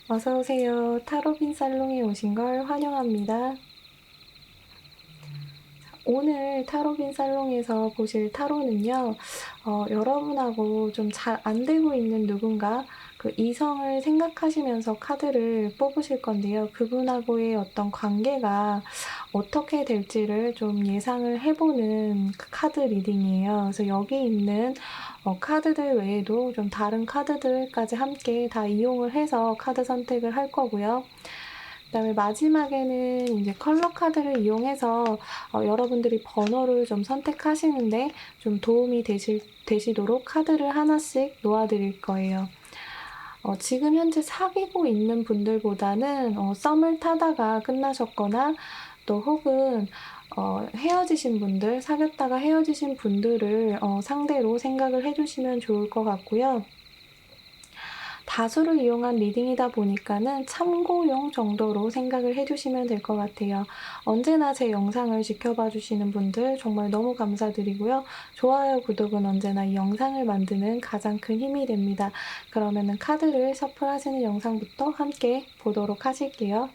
어서오세요. 타로빈 살롱에 오신 걸 환영합니다. 오늘 타로빈 살롱에서 보실 타로는요, 여러분하고 좀 잘 안 되고 있는 누군가, 그 이성을 생각하시면서 카드를 뽑으실 건데요. 그분하고의 어떤 관계가 어떻게 될지를 좀 예상을 해보는 그 카드 리딩이에요. 그래서 여기 있는 카드들 외에도 좀 다른 카드들까지 함께 다 이용을 해서 카드 선택을 할 거고요. 그다음에 마지막에는 이제 컬러 카드를 이용해서 여러분들이 번호를 좀 선택하시는데 좀 도움이 되시도록 카드를 하나씩 놓아드릴 거예요. 지금 현재 사귀고 있는 분들보다는 썸을 타다가 끝나셨거나 또 혹은 헤어지신 분들, 사귀었다가 헤어지신 분들을 상대로 생각을 해주시면 좋을 것 같고요. 다수를 이용한 리딩이다 보니까는 참고용 정도로 생각을 해주시면 될 것 같아요. 언제나 제 영상을 지켜봐 주시는 분들 정말 너무 감사드리고요. 좋아요, 구독은 언제나 이 영상을 만드는 가장 큰 힘이 됩니다. 그러면은 카드를 셔플하시는 영상부터 함께 보도록 하실게요.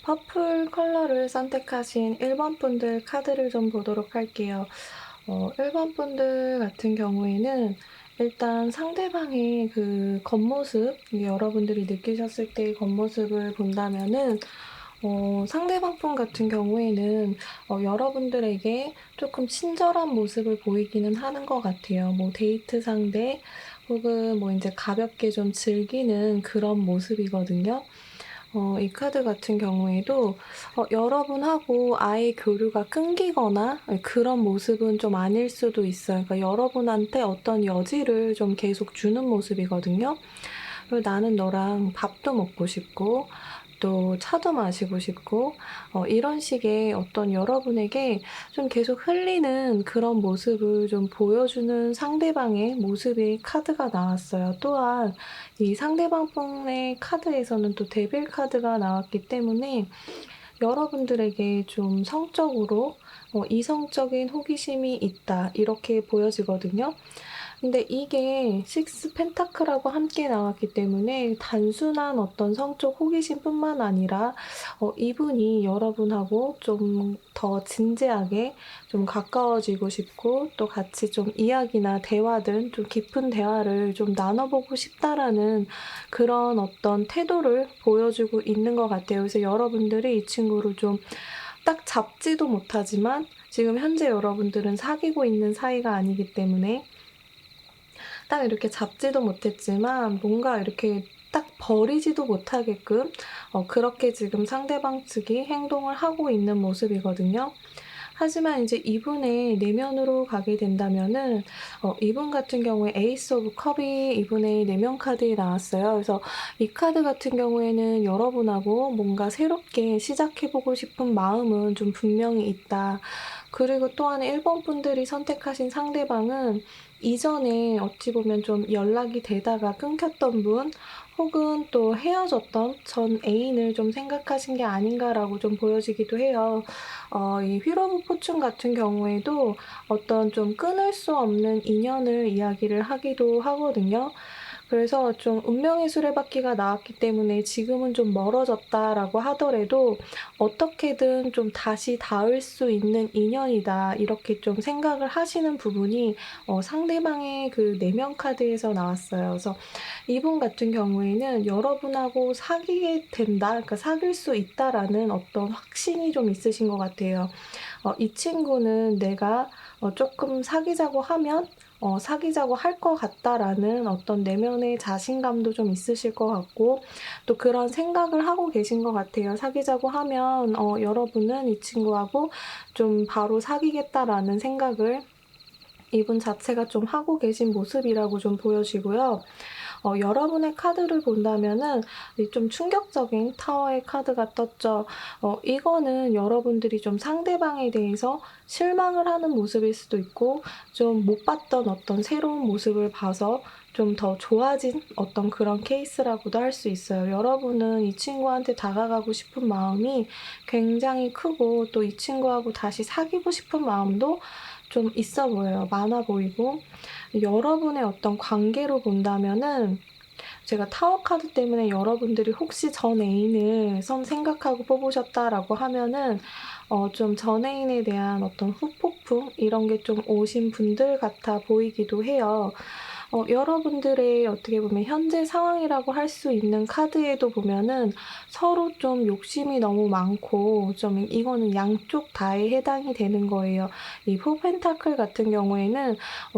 퍼플 컬러를 선택하신 1번 분들 카드를 좀 보도록 할게요. 1번 분들 같은 경우에는 일단 상대방의 그 겉모습, 여러분들이 느끼셨을 때의 겉모습을 본다면은 상대방 분 같은 경우에는 여러분들에게 조금 친절한 모습을 보이기는 하는 것 같아요. 뭐 데이트 상대 혹은 뭐 인제 가볍게 좀 즐기는 그런 모습이거든요. 이 카드 같은 경우에도 여러분하고 아예 교류가 끊기거나 그런 모습은 좀 아닐 수도 있어요. 그러니까 여러분한테 어떤 여지를 좀 계속 주는 모습이거든요. 그리고 나는 너랑 밥도 먹고 싶고 또 차도 마시고 싶고 이런 식의 어떤 여러분에게 좀 계속 흘리는 그런 모습을 좀 보여주는 상대방의 모습의 카드가 나왔어요. 또한 이 상대방 분의 카드에서는 또 데빌 카드가 나왔기 때문에 여러분들에게 좀 성적으로 이성적인 호기심이 있다 이렇게 보여지거든요. 근데 이게 식스 펜타클하고 함께 나왔기 때문에 단순한 어떤 성적 호기심뿐만 아니라 이분이 여러분하고 좀 더 진지하게 좀 가까워지고 싶고 또 같이 좀 이야기나 대화든 좀 깊은 대화를 좀 나눠보고 싶다라는 그런 어떤 태도를 보여주고 있는 것 같아요. 그래서 여러분들이 이 친구를 좀 딱 잡지도 못하지만 지금 현재 여러분들은 사귀고 있는 사이가 아니기 때문에 딱 이렇게 잡지도 못했지만 뭔가 이렇게 딱 버리지도 못하게끔 그렇게 지금 상대방 측이 행동을 하고 있는 모습이거든요. 하지만 이제 이분의 내면으로 가게 된다면은 이분 같은 경우에 에이스 오브 컵이 이분의 내면 카드에 나왔어요. 그래서 이 카드 같은 경우에는 여러분하고 뭔가 새롭게 시작해 보고 싶은 마음은 좀 분명히 있다. 그리고 또한 일본 분들이 선택하신 상대방은 이전에 어찌 보면 좀 연락이 되다가 끊겼던 분 혹은 또 헤어졌던 전 애인을 좀 생각하신 게 아닌가라고 좀 보여지기도 해요. 이 휠 오브 포춘 같은 경우에도 어떤 좀 끊을 수 없는 인연을 이야기를 하기도 하거든요. 그래서 좀 운명의 수레바퀴가 나왔기 때문에 지금은 좀 멀어졌다라고 하더라도 어떻게든 좀 다시 닿을 수 있는 인연이다. 이렇게 좀 생각을 하시는 부분이 상대방의 그 내면 카드에서 나왔어요. 그래서 이분 같은 경우에는 여러분하고 사귀게 된다, 그러니까 사귈 수 있다라는 어떤 확신이 좀 있으신 것 같아요. 이 친구는 내가 조금 사귀자고 하면 사귀자고 할 것 같다라는 어떤 내면의 자신감도 좀 있으실 것 같고 또 그런 생각을 하고 계신 것 같아요. 사귀자고 하면 여러분은 이 친구하고 좀 바로 사귀겠다라는 생각을 이분 자체가 좀 하고 계신 모습이라고 좀 보여지고요. 여러분의 카드를 본다면은 이 좀 충격적인 타워의 카드가 떴죠. 이거는 여러분들이 좀 상대방에 대해서 실망을 하는 모습일 수도 있고 좀 못 봤던 어떤 새로운 모습을 봐서 좀 더 좋아진 어떤 그런 케이스라고도 할 수 있어요. 여러분은 이 친구한테 다가가고 싶은 마음이 굉장히 크고 또 이 친구하고 다시 사귀고 싶은 마음도 좀 있어 보여요. 많아 보이고. 여러분의 어떤 관계로 본다면은 제가 타워 카드 때문에 여러분들이 혹시 전 애인을 생각하고 뽑으셨다라고 하면은 좀 전 애인에 대한 어떤 후폭풍 이런 게 좀 오신 분들 같아 보이기도 해요. 여러분들의 어떻게 보면 현재 상황이라고 할 수 있는 카드에도 보면은 서로 좀 욕심이 너무 많고 좀 이거는 양쪽 다에 해당이 되는 거예요. 이 포 펜타클 같은 경우에는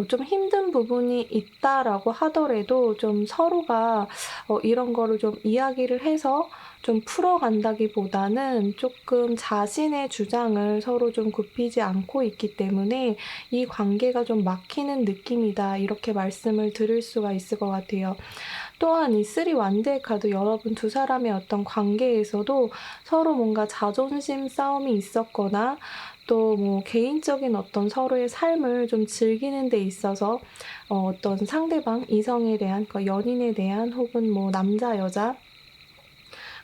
좀 힘든 부분이 있다라고 하더라도 좀 서로가 이런 거를 좀 이야기를 해서 좀 풀어간다기보다는 조금 자신의 주장을 서로 좀 굽히지 않고 있기 때문에 이 관계가 좀 막히는 느낌이다. 이렇게 말씀을 드릴 수가 있을 것 같아요. 또한 이 쓰리 완드의 카드 여러분 두 사람의 어떤 관계에서도 서로 뭔가 자존심 싸움이 있었거나 또 뭐 개인적인 어떤 서로의 삶을 좀 즐기는 데 있어서 어떤 상대방 이성에 대한 그러니까 연인에 대한 혹은 뭐 남자 여자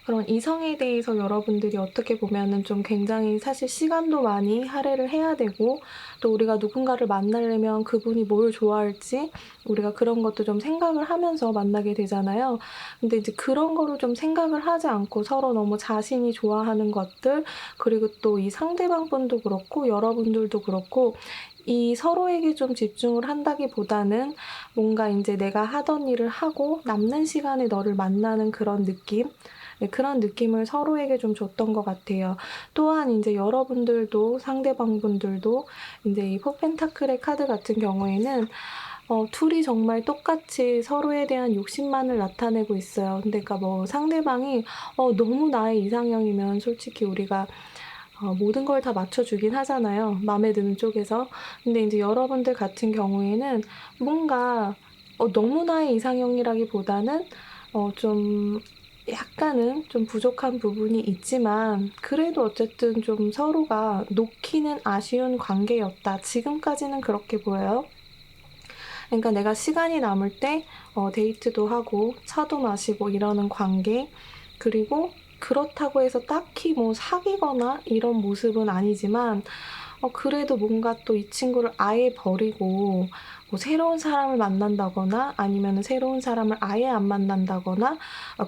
그런 이성에 대해서 여러분들이 어떻게 보면은 좀 굉장히 사실 시간도 많이 할애를 해야 되고 또 우리가 누군가를 만나려면 그분이 뭘 좋아할지 우리가 그런 것도 좀 생각을 하면서 만나게 되잖아요. 근데 이제 그런 거를 좀 생각을 하지 않고 서로 너무 자신이 좋아하는 것들 그리고 또 이 상대방 분도 그렇고 여러분들도 그렇고 이 서로에게 좀 집중을 한다기보다는 뭔가 인제 내가 하던 일을 하고 남는 시간에 너를 만나는 그런 느낌? 네, 그런 느낌을 서로에게 좀 줬던 것 같아요. 또한 이제 여러분들도 상대방분들도 이제 이 포펜타클의 카드 같은 경우에는 둘이 정말 똑같이 서로에 대한 욕심만을 나타내고 있어요. 근데 그러니까 뭐 상대방이 너무 나의 이상형이면 솔직히 우리가 모든 걸 다 맞춰주긴 하잖아요. 마음에 드는 쪽에서. 근데 이제 여러분들 같은 경우에는 뭔가 너무 나의 이상형이라기보다는 좀 약간은 좀 부족한 부분이 있지만 그래도 어쨌든 좀 서로가 놓기는 아쉬운 관계였다. 지금까지는 그렇게 보여요. 그러니까 내가 시간이 남을 때 데이트도 하고 차도 마시고 이러는 관계, 그리고 그렇다고 해서 딱히 뭐 사귀거나 이런 모습은 아니지만 그래도 뭔가 또 이 친구를 아예 버리고 뭐 새로운 사람을 만난다거나 아니면 새로운 사람을 아예 안 만난다거나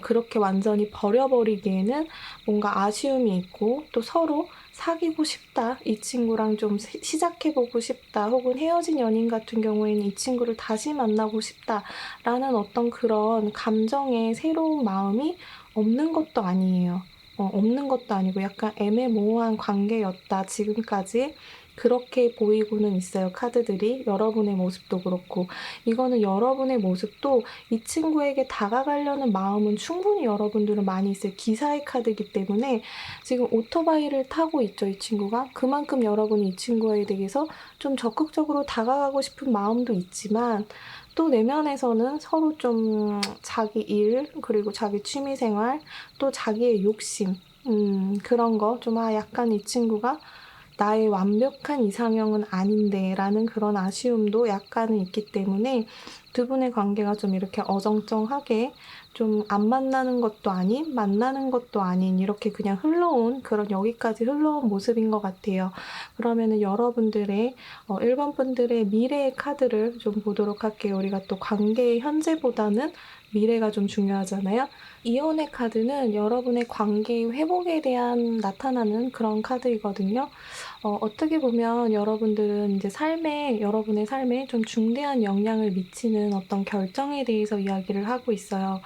그렇게 완전히 버려버리기에는 뭔가 아쉬움이 있고 또 서로 사귀고 싶다, 이 친구랑 좀 시작해보고 싶다, 혹은 헤어진 연인 같은 경우에는 이 친구를 다시 만나고 싶다라는 어떤 그런 감정의 새로운 마음이 없는 것도 아니에요. 없는 것도 아니고 약간 애매모호한 관계였다, 지금까지. 그렇게 보이고는 있어요, 카드들이. 여러분의 모습도 그렇고. 이거는 여러분의 모습도 이 친구에게 다가가려는 마음은 충분히 여러분들은 많이 있어요. 기사의 카드이기 때문에 지금 오토바이를 타고 있죠, 이 친구가. 그만큼 여러분이 이 친구에 대해서 좀 적극적으로 다가가고 싶은 마음도 있지만 또 내면에서는 서로 좀 자기 일, 그리고 자기 취미생활, 또 자기의 욕심, 그런 거 좀 약간 이 친구가 나의 완벽한 이상형은 아닌데 라는 그런 아쉬움도 약간은 있기 때문에 두 분의 관계가 좀 이렇게 어정쩡하게 좀 안 만나는 것도 아닌 만나는 것도 아닌 이렇게 그냥 흘러온 그런 여기까지 흘러온 모습인 것 같아요. 그러면은 여러분들의 1번 분들의 미래의 카드를 좀 보도록 할게요. 우리가 또 관계의 현재보다는 미래가 좀 중요하잖아요. 이혼의 카드는 여러분의 관계의 회복에 대한 나타나는 그런 카드이거든요. 어떻게 보면 여러분들은 이제 여러분의 삶에 좀 중대한 영향을 미치는 어떤 결정에 대해서 이야기를 하고 있어요.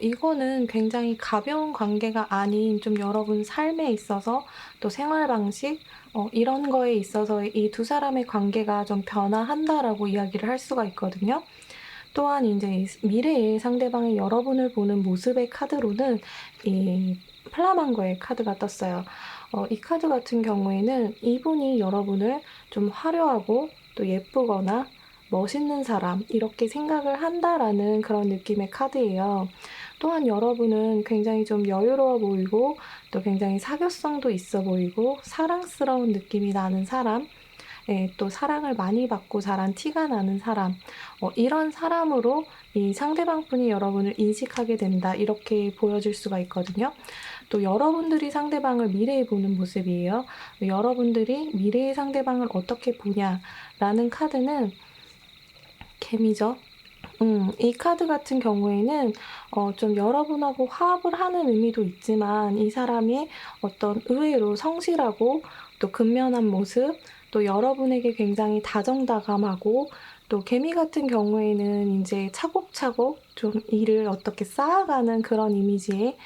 이거는 굉장히 가벼운 관계가 아닌 좀 여러분 삶에 있어서 또 생활 방식, 이런 거에 있어서 이 두 사람의 관계가 좀 변화한다라고 이야기를 할 수가 있거든요. 또한 이제 미래의 상대방의 여러분을 보는 모습의 카드로는 이 플라망고의 카드가 떴어요. 이 카드 같은 경우에는 이분이 여러분을 좀 화려하고 또 예쁘거나 멋있는 사람, 이렇게 생각을 한다라는 그런 느낌의 카드예요. 또한 여러분은 굉장히 좀 여유로워 보이고 또 굉장히 사교성도 있어 보이고 사랑스러운 느낌이 나는 사람, 또 사랑을 많이 받고 자란 티가 나는 사람, 이런 사람으로 이 상대방 분이 여러분을 인식하게 된다, 이렇게 보여질 수가 있거든요. 또 여러분들이 상대방을 미래에 보는 모습이에요. 여러분들이 미래의 상대방을 어떻게 보냐라는 카드는 개미죠. 이 카드 같은 경우에는 좀 여러분하고 화합을 하는 의미도 있지만 이 사람이 어떤 의외로 성실하고 또 근면한 모습, 또 여러분에게 굉장히 다정다감하고 또 개미 같은 경우에는 이제 차곡차곡 좀 일을 어떻게 쌓아가는 그런 이미지의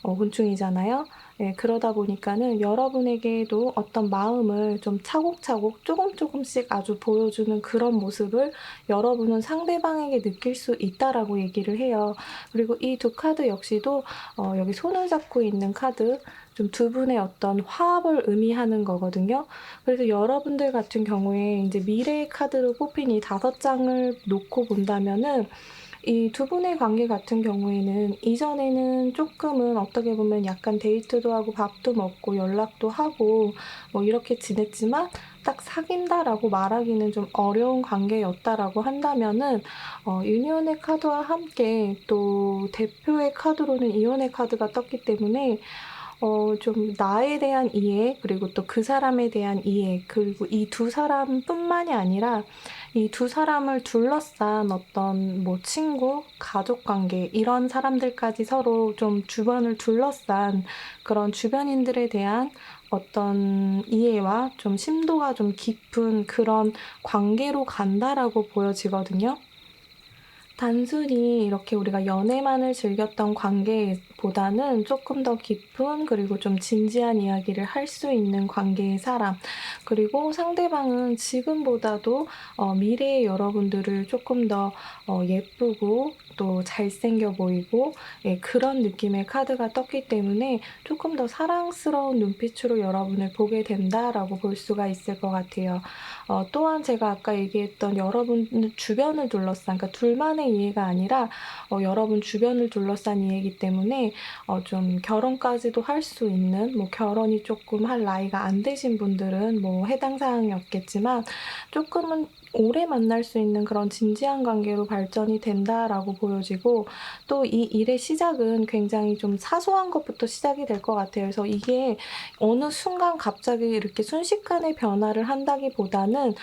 곤충이잖아요. 예, 그러다 보니까는 여러분에게도 어떤 마음을 좀 차곡차곡 조금씩 아주 보여주는 그런 모습을 여러분은 상대방에게 느낄 수 있다라고 얘기를 해요. 그리고 이 두 카드 역시도 여기 손을 잡고 있는 카드, 좀 두 분의 어떤 화합을 의미하는 거거든요. 그래서 여러분들 같은 경우에 이제 미래의 카드로 뽑힌 이 5장을 놓고 본다면은 이 두 분의 관계 같은 경우에는 이전에는 조금은 어떻게 보면 약간 데이트도 하고 밥도 먹고 연락도 하고 뭐 이렇게 지냈지만 딱 사귄다라고 말하기는 좀 어려운 관계였다라고 한다면은 유니온의 카드와 함께 또 대표의 카드로는 이혼의 카드가 떴기 때문에 좀 나에 대한 이해, 그리고 또 그 사람에 대한 이해, 그리고 이 두 사람뿐만이 아니라 이 두 사람을 둘러싼 어떤 뭐 친구, 가족 관계, 이런 사람들까지 서로 좀 주변을 둘러싼 그런 주변인들에 대한 어떤 이해와 좀 심도가 좀 깊은 그런 관계로 간다라고 보여지거든요. 단순히 이렇게 우리가 연애만을 즐겼던 이야기보다는 조금 더 깊은 그리고 좀 진지한 이야기를 할 수 있는 관계의 사람, 그리고 상대방은 지금보다도 미래의 여러분들을 조금 더 예쁘고 또 잘생겨 보이고, 예, 그런 느낌의 카드가 떴기 때문에 조금 더 사랑스러운 눈빛으로 여러분을 보게 된다라고 볼 수가 있을 것 같아요. 또한 제가 아까 얘기했던 여러분 주변을 둘러싼, 그러니까 둘만의 이해가 아니라 여러분 주변을 둘러싼 이해이기 때문에 좀 결혼까지도 할 수 있는, 뭐 결혼이 조금 할 나이가 안 되신 분들은 뭐 해당 사항이 없겠지만 조금은 오래 만날 수 있는 그런 진지한 관계로 발전이 된다라고 보여지고, 또 이 일의 시작은 굉장히 좀 사소한 것부터 시작이 될 것 같아요. 그래서 이게 어느 순간 갑자기 이렇게 순식간에 변화를 한다기보다는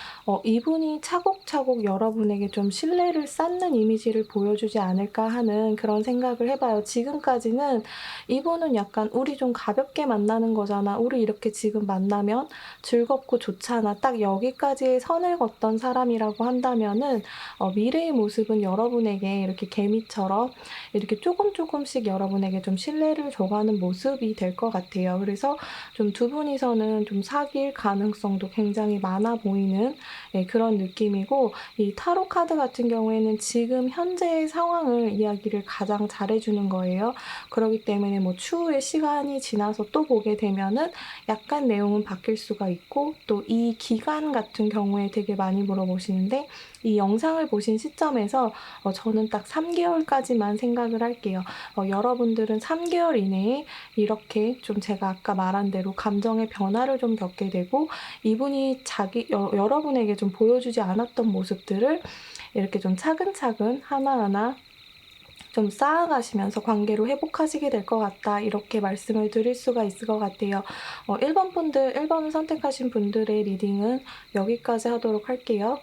이분이 차곡차곡 여러분에게 좀 신뢰를 쌓는 이미지를 보여주지 않을까 하는 그런 생각을 해봐요. 지금까지는 이분은 약간 우리 좀 가볍게 만나는 거잖아, 우리 이렇게 지금 만나면 즐겁고 좋잖아, 딱 여기까지의 선을 걷던 사람이라고 한다면은 미래의 모습은 여러분에게 이렇게 개미처럼 이렇게 조금씩 여러분에게 좀 신뢰를 줘가는 모습이 될 것 같아요. 그래서 좀 두 분이서는 좀 사귈 가능성도 굉장히 많아 보이는, 예, 그런 느낌이고, 이 타로 카드 같은 경우에는 지금 현재의 상황을 이야기를 가장 잘해주는 거예요. 그렇기 때문에 뭐 추후에 시간이 지나서 또 보게 되면은 약간 내용은 바뀔 수가 있고, 또 이 기간 같은 경우에 되게 많이 물어보시는데, 이 영상을 보신 시점에서 저는 딱 3개월까지만 생각을 할게요. 여러분들은 3개월 이내에 이렇게 좀 제가 아까 말한 대로 감정의 변화를 좀 겪게 되고, 이분이 여러분에게 좀 보여주지 않았던 모습들을 이렇게 좀 차근차근 하나하나 좀 쌓아가시면서 관계로 회복하시게 될 것 같다, 이렇게 말씀을 드릴 수가 있을 것 같아요. 1번을 선택하신 분들의 리딩은 여기까지 하도록 할게요.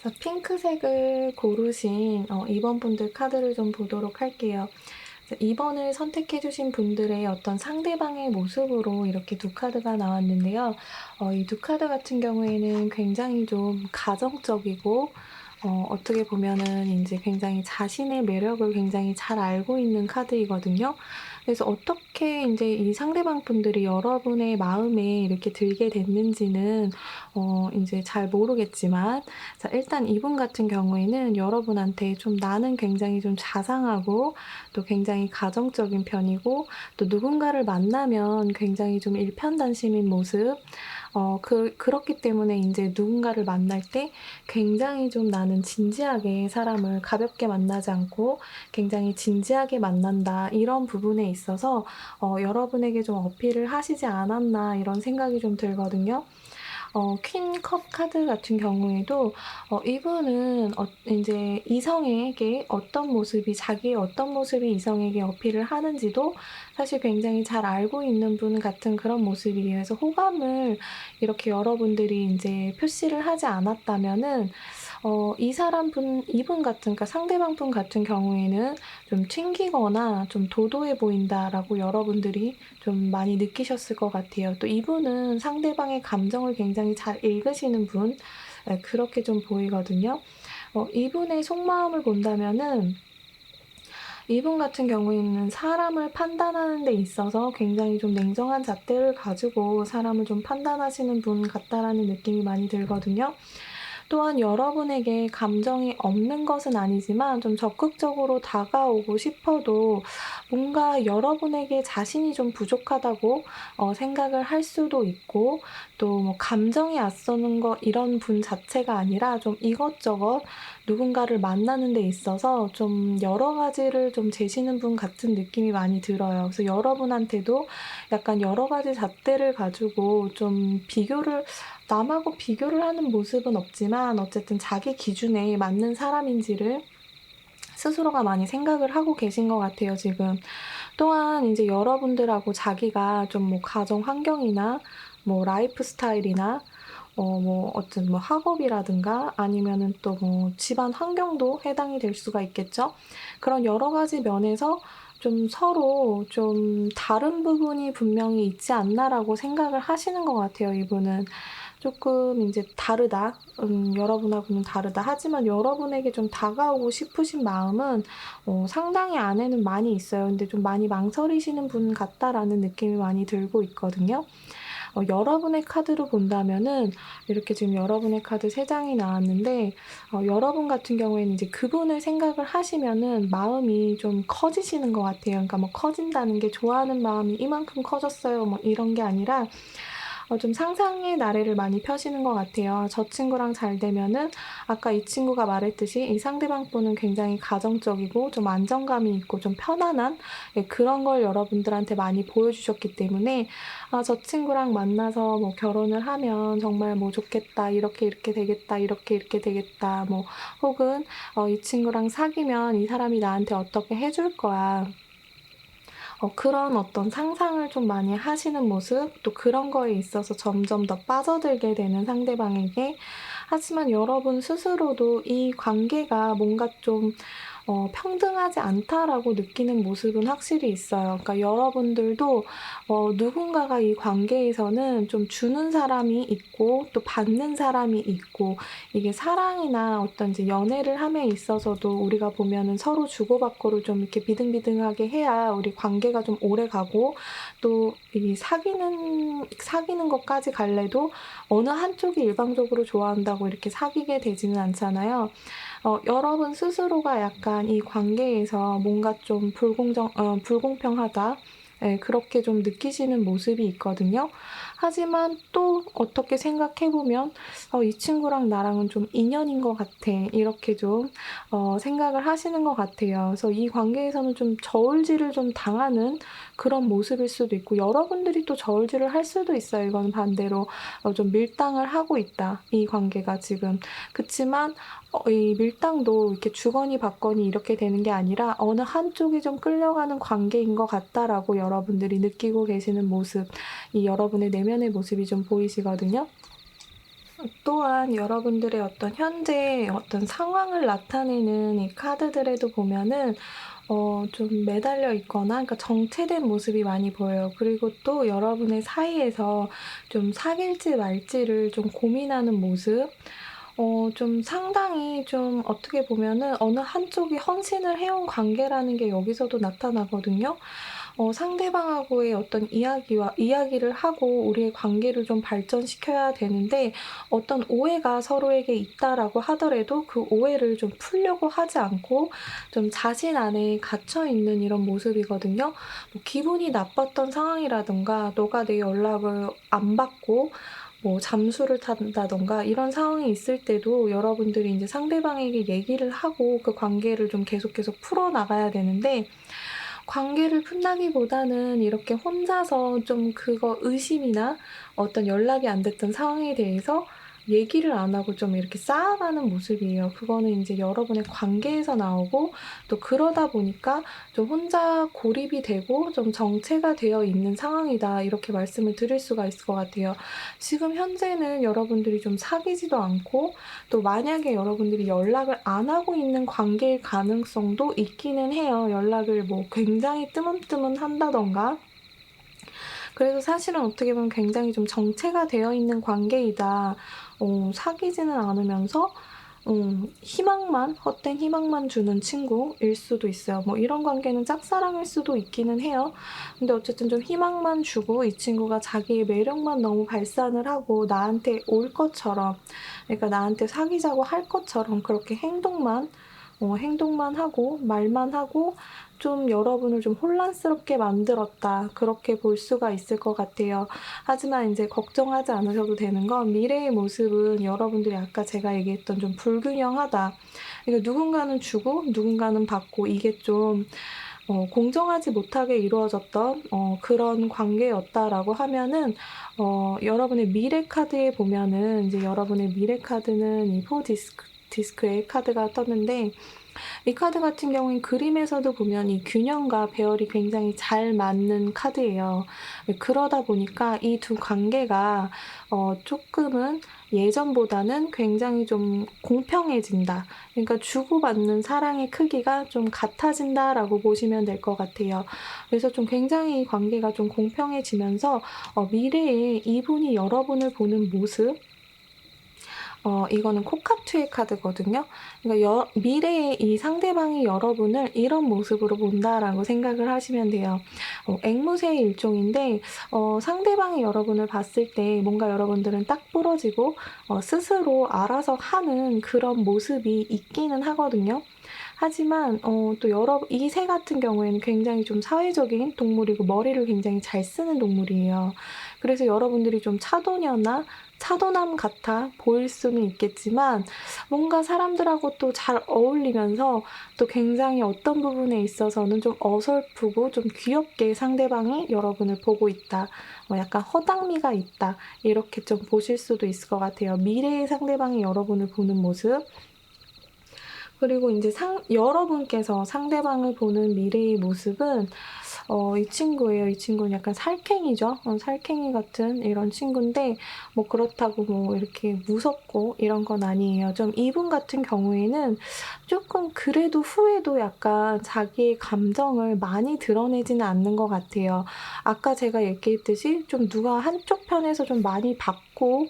자, 핑크색을 고르신 2번 분들 카드를 좀 보도록 할게요. 2번을 선택해주신 분들의 어떤 상대방의 모습으로 이렇게 두 카드가 나왔는데요. 이 두 카드 같은 경우에는 굉장히 좀 가정적이고, 어떻게 보면은 이제 굉장히 자신의 매력을 굉장히 잘 알고 있는 카드이거든요. 그래서 어떻게 이제 이 상대방 분들이 여러분의 마음에 이렇게 들게 됐는지는 이제 잘 모르겠지만, 자, 일단 이분 같은 경우에는 여러분한테 좀 나는 굉장히 좀 자상하고 또 굉장히 가정적인 편이고, 또 누군가를 만나면 굉장히 좀 일편단심인 모습, 그렇기 때문에 이제 누군가를 만날 때 굉장히 좀 나는 진지하게 사람을 가볍게 만나지 않고 굉장히 진지하게 만난다, 이런 부분에 있어서 여러분에게 좀 어필을 하시지 않았나, 이런 생각이 좀 들거든요. 퀸컵 카드 같은 경우에도 이분은 이제 이성에게 자기의 어떤 모습이 이성에게 어필을 하는지도 사실 굉장히 잘 알고 있는 분 같은 그런 모습이에요. 그래서 호감을 이렇게 여러분들이 이제 표시를 하지 않았다면은 이분 같은, 그러니까 상대방 분 같은 경우에는 좀 튕기거나 좀 도도해 보인다라고 여러분들이 좀 많이 느끼셨을 것 같아요. 또 이분은 상대방의 감정을 굉장히 잘 읽으시는 분, 예, 그렇게 좀 보이거든요. 이분의 속마음을 본다면은 이분 같은 경우에는 사람을 판단하는 데 있어서 굉장히 좀 냉정한 잣대를 가지고 사람을 좀 판단하시는 분 같다라는 느낌이 많이 들거든요. 또한 여러분에게 감정이 없는 것은 아니지만 좀 적극적으로 다가오고 싶어도 뭔가 여러분에게 자신이 좀 부족하다고 생각을 할 수도 있고, 또 뭐 감정이 앞서는 거, 이런 분 자체가 아니라 좀 이것저것 누군가를 만나는 데 있어서 좀 여러 가지를 좀 재시는 분 같은 느낌이 많이 들어요. 그래서 여러분한테도 약간 여러 가지 잣대를 가지고 좀 남하고 비교를 하는 모습은 없지만 어쨌든 자기 기준에 맞는 사람인지를 스스로가 많이 생각을 하고 계신 것 같아요, 지금. 또한 이제 여러분들하고 자기가 좀 뭐 가정 환경이나 뭐 라이프 스타일이나 뭐 어떤 뭐 학업이라든가 아니면은 또 뭐 집안 환경도 해당이 될 수가 있겠죠. 그런 여러 가지 면에서 좀 서로 좀 다른 부분이 분명히 있지 않나라고 생각을 하시는 것 같아요, 이분은. 조금 이제 다르다. 여러분하고는 다르다. 하지만 여러분에게 좀 다가오고 싶으신 마음은 상당히 안에는 많이 있어요. 근데 좀 많이 망설이시는 분 같다라는 느낌이 많이 들고 있거든요. 여러분의 카드로 본다면은 이렇게 지금 여러분의 카드 3장이 나왔는데 여러분 같은 경우에는 이제 그분을 생각을 하시면은 마음이 좀 커지시는 것 같아요. 그러니까 뭐 커진다는 게 좋아하는 마음이 이만큼 커졌어요. 뭐 이런 게 아니라 좀 상상의 나래를 많이 펴시는 것 같아요. 저 친구랑 잘 되면은 아까 이 친구가 말했듯이 이 상대방 분은 굉장히 가정적이고 좀 안정감이 있고 좀 편안한 그런 걸 여러분들한테 많이 보여주셨기 때문에 저 친구랑 만나서 뭐 결혼을 하면 정말 뭐 좋겠다. 이렇게 이렇게 되겠다. 이렇게 이렇게 되겠다. 뭐 혹은 이 친구랑 사귀면 이 사람이 나한테 어떻게 해줄 거야. 그런 어떤 상상을 좀 많이 하시는 모습, 또 그런 거에 있어서 점점 더 빠져들게 되는 상대방에게. 하지만 여러분 스스로도 이 관계가 뭔가 좀 평등하지 않다라고 느끼는 모습은 확실히 있어요. 그러니까 여러분들도 누군가가 이 관계에서는 좀 주는 사람이 있고 또 받는 사람이 있고, 이게 사랑이나 어떤 이제 연애를 함에 있어서도 우리가 보면은 서로 주고받고를 좀 이렇게 비등비등하게 해야 우리 관계가 좀 오래 가고, 또 이 사귀는 것까지 갈래도 어느 한쪽이 일방적으로 좋아한다고 이렇게 사귀게 되지는 않잖아요. 여러분 스스로가 약간 이 관계에서 뭔가 좀 불공평하다. 예, 그렇게 좀 느끼시는 모습이 있거든요. 하지만 또 어떻게 생각해보면, 이 친구랑 나랑은 좀 인연인 것 같아. 이렇게 좀, 생각을 하시는 것 같아요. 그래서 이 관계에서는 좀 저울질을 좀 당하는 그런 모습일 수도 있고, 여러분들이 또 저울질을 할 수도 있어요. 이건 반대로, 좀 밀당을 하고 있다. 이 관계가 지금. 그치만, 이 밀당도 이렇게 주거니 받거니 이렇게 되는 게 아니라 어느 한쪽이 좀 끌려가는 관계인 것 같다라고 여러분들이 느끼고 계시는 모습, 이 여러분의 내면의 모습이 좀 보이시거든요. 또한 여러분들의 어떤 현재 어떤 상황을 나타내는 이 카드들에도 보면은 좀 매달려 있거나, 그러니까 정체된 모습이 많이 보여요. 그리고 또 여러분의 사이에서 좀 사귈지 말지를 좀 고민하는 모습. 좀 상당히 좀 어떻게 보면은 어느 한쪽이 헌신을 해온 관계라는 게 여기서도 나타나거든요. 상대방하고의 어떤 이야기를 하고 우리의 관계를 좀 발전시켜야 되는데, 어떤 오해가 서로에게 있다라고 하더라도 그 오해를 좀 풀려고 하지 않고 좀 자신 안에 갇혀 있는 이런 모습이거든요. 뭐 기분이 나빴던 상황이라든가, 너가 내 연락을 안 받고 뭐 잠수를 탄다던가 이런 상황이 있을 때도 여러분들이 이제 상대방에게 얘기를 하고 그 관계를 좀 계속 풀어나가야 되는데, 관계를 푼다기보다는 이렇게 혼자서 좀 그거 의심이나 어떤 연락이 안 됐던 상황에 대해서 얘기를 안 하고 좀 이렇게 쌓아가는 모습이에요. 그거는 인제 여러분의 관계에서 나오고, 또 그러다 보니까 좀 혼자 고립이 되고 좀 정체가 되어 있는 상황이다. 이렇게 말씀을 드릴 수가 있을 것 같아요. 지금 현재는 여러분들이 좀 사귀지도 않고, 또 만약에 여러분들이 연락을 안 하고 있는 관계일 가능성도 있기는 해요. 연락을 뭐 굉장히 뜨문뜨문한다든가. 그래서 사실은 어떻게 보면 굉장히 좀 정체가 되어 있는 관계이다. 사귀지는 않으면서 헛된 희망만 주는 친구일 수도 있어요. 뭐 이런 관계는 짝사랑일 수도 있기는 해요. 근데 어쨌든 좀 희망만 주고 이 친구가 자기의 매력만 너무 발산을 하고 나한테 올 것처럼, 그러니까 나한테 사귀자고 할 것처럼 그렇게 행동만 하고 말만 하고 좀 여러분을 좀 혼란스럽게 만들었다. 그렇게 볼 수가 있을 것 같아요. 하지만 이제 걱정하지 않으셔도 되는 건, 미래의 모습은 여러분들이 아까 제가 얘기했던 좀 불균형하다. 그러니까 누군가는 주고 누군가는 받고, 이게 좀 공정하지 못하게 이루어졌던 그런 관계였다라고 하면은, 여러분의 미래 카드에 보면은 이제 여러분의 미래 카드는 이 디스크의 카드가 떴는데, 이 카드 같은 경우엔 그림에서도 보면 이 균형과 배열이 굉장히 잘 맞는 카드예요. 그러다 보니까 이 두 관계가 조금은 예전보다는 굉장히 좀 공평해진다. 그러니까 주고받는 사랑의 크기가 좀 같아진다라고 보시면 될 것 같아요. 그래서 좀 굉장히 이 관계가 좀 공평해지면서 미래에 이분이 여러분을 보는 모습, 이거는 코카투의 카드거든요. 그러니까 미래의 이 상대방이 여러분을 이런 모습으로 본다라고 생각을 하시면 돼요. 앵무새의 일종인데 상대방이 여러분을 봤을 때 뭔가 여러분들은 딱 부러지고 스스로 알아서 하는 그런 모습이 있기는 하거든요. 하지만 또 이 새 같은 경우에는 굉장히 좀 사회적인 동물이고 머리를 굉장히 잘 쓰는 동물이에요. 그래서 여러분들이 좀 차도남 같아 보일 수는 있겠지만 뭔가 사람들하고 또 잘 어울리면서 또 굉장히 어떤 부분에 있어서는 좀 어설프고 좀 귀엽게 상대방이 여러분을 보고 있다. 약간 허당미가 있다. 이렇게 좀 보실 수도 있을 것 같아요. 미래의 상대방이 여러분을 보는 모습. 그리고 이제 여러분께서 상대방을 보는 미래의 모습은 이 친구예요. 이 친구는 약간 살쾡이죠. 살쾡이 같은 이런 친구인데 뭐 그렇다고 뭐 이렇게 무섭고 이런 건 아니에요. 좀 이분 같은 경우에는 조금 그래도 후에도 약간 자기의 감정을 많이 드러내지는 않는 것 같아요. 아까 제가 얘기했듯이 좀 누가 한쪽 편에서 좀 많이 받고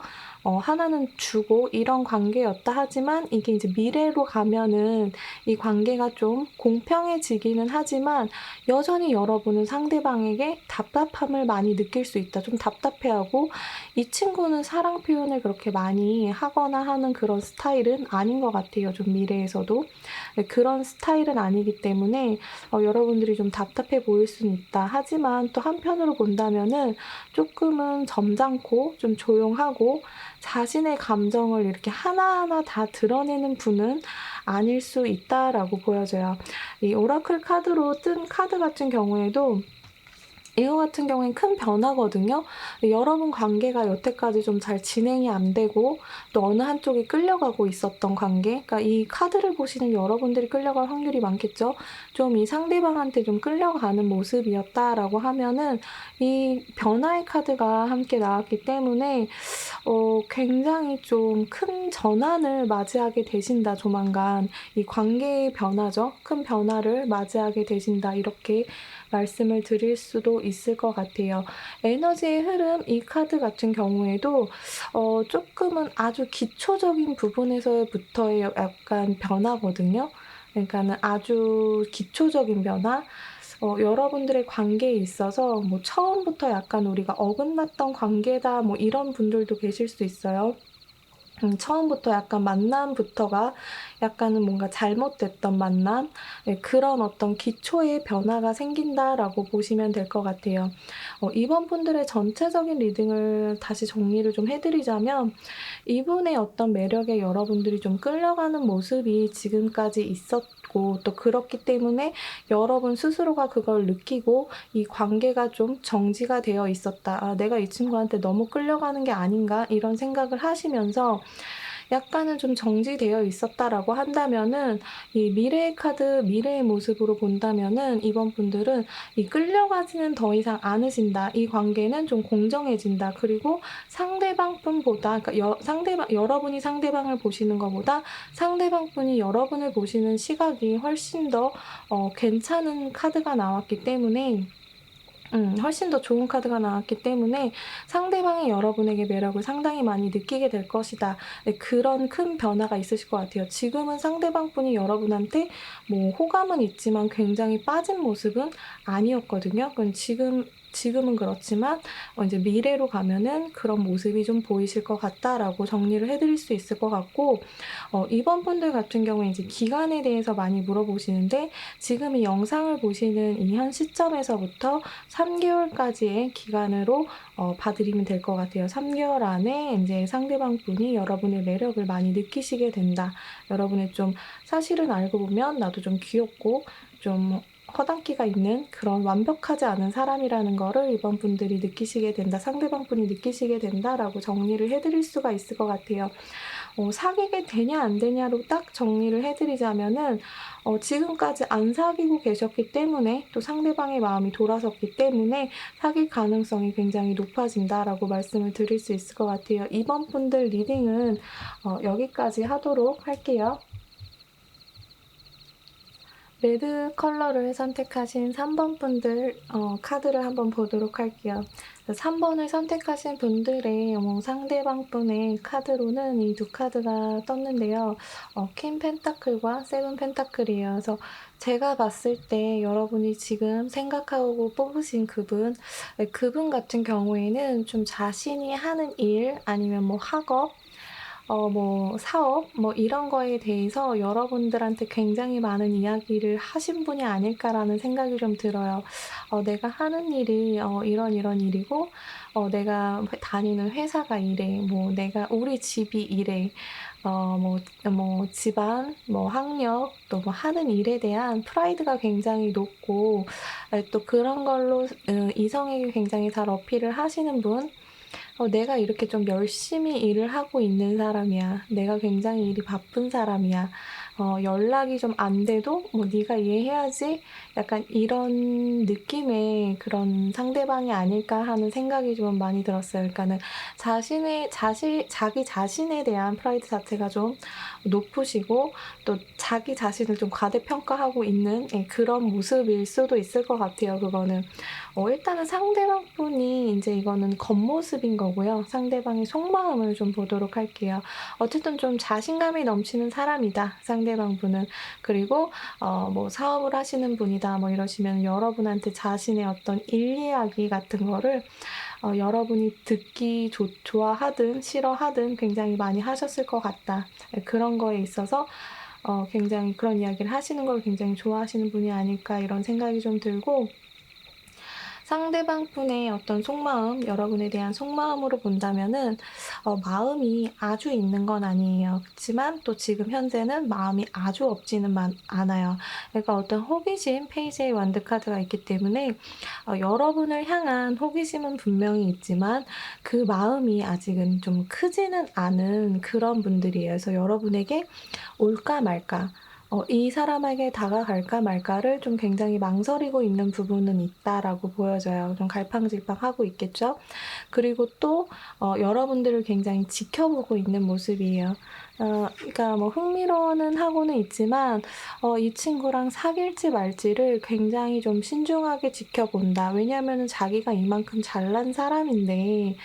하나는 주고 이런 관계였다 하지만 이게 이제 미래로 가면은 이 관계가 좀 공평해지기는 하지만 여전히 여러분은 상대방에게 답답함을 많이 느낄 수 있다. 좀 답답해하고 이 친구는 사랑 표현을 그렇게 많이 하거나 하는 그런 스타일은 아닌 것 같아요. 좀 미래에서도. 네, 그런 스타일은 아니기 때문에 여러분들이 좀 답답해 보일 수는 있다. 하지만 또 한편으로 본다면은 조금은 점잖고 좀 조용하고 자신의 감정을 이렇게 하나하나 다 드러내는 분은 아닐 수 있다라고 보여져요. 이 오라클 카드로 뜬 카드 같은 경우에도 이거 같은 경우엔 큰 변화거든요. 여러분 관계가 여태까지 좀 잘 진행이 안 되고 또 어느 한쪽이 끌려가고 있었던 관계, 그러니까 이 카드를 보시는 여러분들이 끌려갈 확률이 많겠죠. 좀 이 상대방한테 좀 끌려가는 모습이었다라고 하면은 이 변화의 카드가 함께 나왔기 때문에 굉장히 좀 큰 전환을 맞이하게 되신다, 조만간. 이 관계의 변화죠. 큰 변화를 맞이하게 되신다. 이렇게 말씀을 드릴 수도 있을 것 같아요. 에너지의 흐름, 이 카드 같은 경우에도 조금은 아주 기초적인 부분에서부터의 약간 변화거든요. 그러니까는 아주 기초적인 변화. 여러분들의 관계에 있어서 뭐 처음부터 약간 우리가 어긋났던 관계다 뭐 이런 분들도 계실 수 있어요. 처음부터 약간 만남부터가 약간은 뭔가 잘못됐던 만남, 네, 그런 어떤 기초의 변화가 생긴다라고 보시면 될 것 같아요. 이번 분들의 전체적인 리딩을 다시 정리를 좀 해드리자면 이분의 어떤 매력에 여러분들이 좀 끌려가는 모습이 지금까지 있었고 또 그렇기 때문에 여러분 스스로가 그걸 느끼고 이 관계가 좀 정지가 되어 있었다. 아, 내가 이 친구한테 너무 끌려가는 게 아닌가 이런 생각을 하시면서 약간은 좀 정지되어 있었다라고 한다면은 이 미래의 카드, 미래의 모습으로 본다면은 이번 분들은 이 끌려가지는 더 이상 않으신다. 이 관계는 좀 공정해진다. 그리고 상대방뿐보다, 그러니까 여러분이 상대방을 보시는 것보다 상대방분이 여러분을 보시는 시각이 훨씬 더 괜찮은 카드가 나왔기 때문에 훨씬 더 좋은 카드가 나왔기 때문에 상대방이 여러분에게 매력을 상당히 많이 느끼게 될 것이다. 네, 그런 큰 변화가 있으실 것 같아요. 지금은 상대방분이 여러분한테 뭐 호감은 있지만 굉장히 빠진 모습은 아니었거든요. 그건 지금은 그렇지만 이제 미래로 가면은 그런 모습이 좀 보이실 것 같다라고 정리를 해드릴 수 있을 것 같고 이번 분들 같은 경우에 이제 기간에 대해서 많이 물어보시는데 지금 이 영상을 보시는 이 현 시점에서부터 3개월까지의 기간으로 봐드리면 될 것 같아요. 3개월 안에 이제 상대방 분이 여러분의 매력을 많이 느끼시게 된다. 여러분의 좀 사실은 알고 보면 나도 좀 귀엽고 좀 허당기가 있는 그런 완벽하지 않은 사람이라는 거를 이번 분들이 느끼시게 된다. 상대방 분이 느끼시게 된다라고 정리를 해드릴 수가 있을 것 같아요. 사귀게 되냐 안 되냐로 딱 정리를 해드리자면은 지금까지 안 사귀고 계셨기 때문에 또 상대방의 마음이 돌아섰기 때문에 사귈 가능성이 굉장히 높아진다라고 말씀을 드릴 수 있을 것 같아요. 이번 분들 리딩은 여기까지 하도록 할게요. 레드 컬러를 선택하신 3번 분들 카드를 한번 보도록 할게요. 3 번을 선택하신 분들의 상대방 분의 카드로는 이 두 카드가 떴는데요. 퀸 펜타클과 세븐 펜타클이에요. 그래서 제가 봤을 때 여러분이 지금 생각하고 뽑으신 그분, 그분 같은 경우에는 좀 자신이 하는 일 아니면 뭐 학업, 뭐 사업 뭐 이런 거에 대해서 여러분들한테 굉장히 많은 이야기를 하신 분이 아닐까라는 생각이 좀 들어요. 내가 하는 일이 이런 일이고, 내가 다니는 회사가 이래, 뭐 내가 우리 집이 이래, 뭐 집안, 뭐 학력, 또 뭐 하는 일에 대한 프라이드가 굉장히 높고, 또 그런 걸로 이성에게 굉장히 잘 어필을 하시는 분, 내가 이렇게 좀 열심히 일을 하고 있는 사람이야. 내가 굉장히 일이 바쁜 사람이야. 연락이 좀 안 돼도 뭐 네가 이해해야지. 약간 이런 느낌의 그런 상대방이 아닐까 하는 생각이 좀 많이 들었어요. 그러니까는 자기 자신에 대한 프라이드 자체가 좀 높으시고, 또 자기 자신을 좀 과대평가하고 있는, 예, 그런 모습일 수도 있을 것 같아요. 그거는. 일단은 상대방 분이 이제 이거는 겉모습인 거고요. 상대방의 속마음을 좀 보도록 할게요. 어쨌든 좀 자신감이 넘치는 사람이다, 상대방 분은. 그리고 뭐 사업을 하시는 분이다 뭐 이러시면 여러분한테 자신의 어떤 일 이야기 같은 거를 여러분이 듣기 좋아하든 싫어하든 굉장히 많이 하셨을 것 같다. 예, 그런 거에 있어서 굉장히 그런 이야기를 하시는 걸 굉장히 좋아하시는 분이 아닐까 이런 생각이 좀 들고, 상대방 분의 어떤 속마음, 여러분에 대한 속마음으로 본다면은 마음이 아주 있는 건 아니에요. 그렇지만 또 지금 현재는 마음이 아주 없지는 않아요. 그러니까 어떤 호기심, 페이지의 완드 카드가 있기 때문에 여러분을 향한 호기심은 분명히 있지만 그 마음이 아직은 좀 크지는 않은 그런 분들이에요. 그래서 여러분에게 올까 말까, 이 사람에게 다가갈까 말까를 좀 굉장히 망설이고 있는 부분은 있다라고 보여져요. 좀 갈팡질팡하고 있겠죠? 그리고 또 여러분들을 굉장히 지켜보고 있는 모습이에요. 그러니까 뭐 흥미로워는 하고는 있지만 이 친구랑 사귈지 말지를 굉장히 좀 신중하게 지켜본다. 왜냐하면은 자기가 이만큼 잘난 사람인데,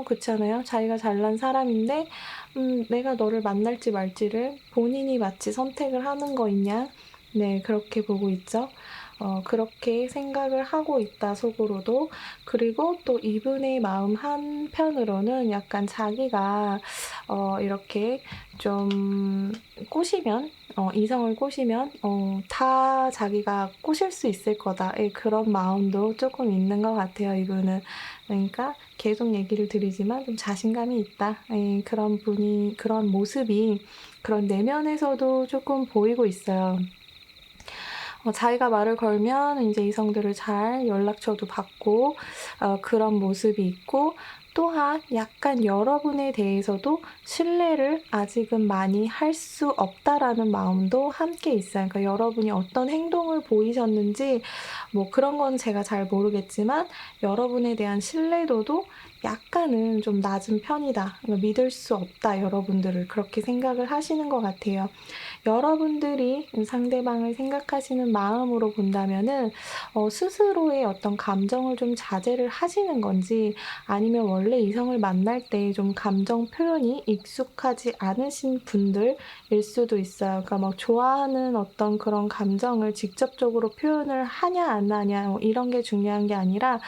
그렇잖아요. 자기가 잘난 사람인데 내가 너를 만날지 말지를 본인이 마치 선택을 하는 거 있냐? 네, 그렇게 보고 있죠. 그렇게 생각을 하고 있다, 속으로도. 그리고 또 이분의 마음 한편으로는 약간 자기가 이렇게 좀 꼬시면, 이성을 꼬시면 다 자기가 꼬실 수 있을 거다. 예, 그런 마음도 조금 있는 것 같아요, 이분은. 그러니까 계속 얘기를 드리지만 좀 자신감이 있다. 예, 그런 모습이 그런 내면에서도 조금 보이고 있어요. 자기가 말을 걸면 이제 이성들을 잘 연락처도 받고, 그런 모습이 있고, 또한 약간 여러분에 대해서도 신뢰를 아직은 많이 할 수 없다라는 마음도 함께 있어요. 그러니까 여러분이 어떤 행동을 보이셨는지 뭐 그런 건 제가 잘 모르겠지만 여러분에 대한 신뢰도도 약간은 좀 낮은 편이다. 믿을 수 없다. 여러분들을 그렇게 생각을 하시는 것 같아요. 여러분들이 상대방을 생각하시는 마음으로 본다면은 스스로의 어떤 감정을 좀 자제를 하시는 건지, 아니면 원래 이성을 만날 때 좀 감정 표현이 익숙하지 않으신 분들일 수도 있어요. 그러니까 막 좋아하는 어떤 그런 감정을 직접적으로 표현을 하냐 안 하냐 뭐 이런 게 중요한 게 아니라,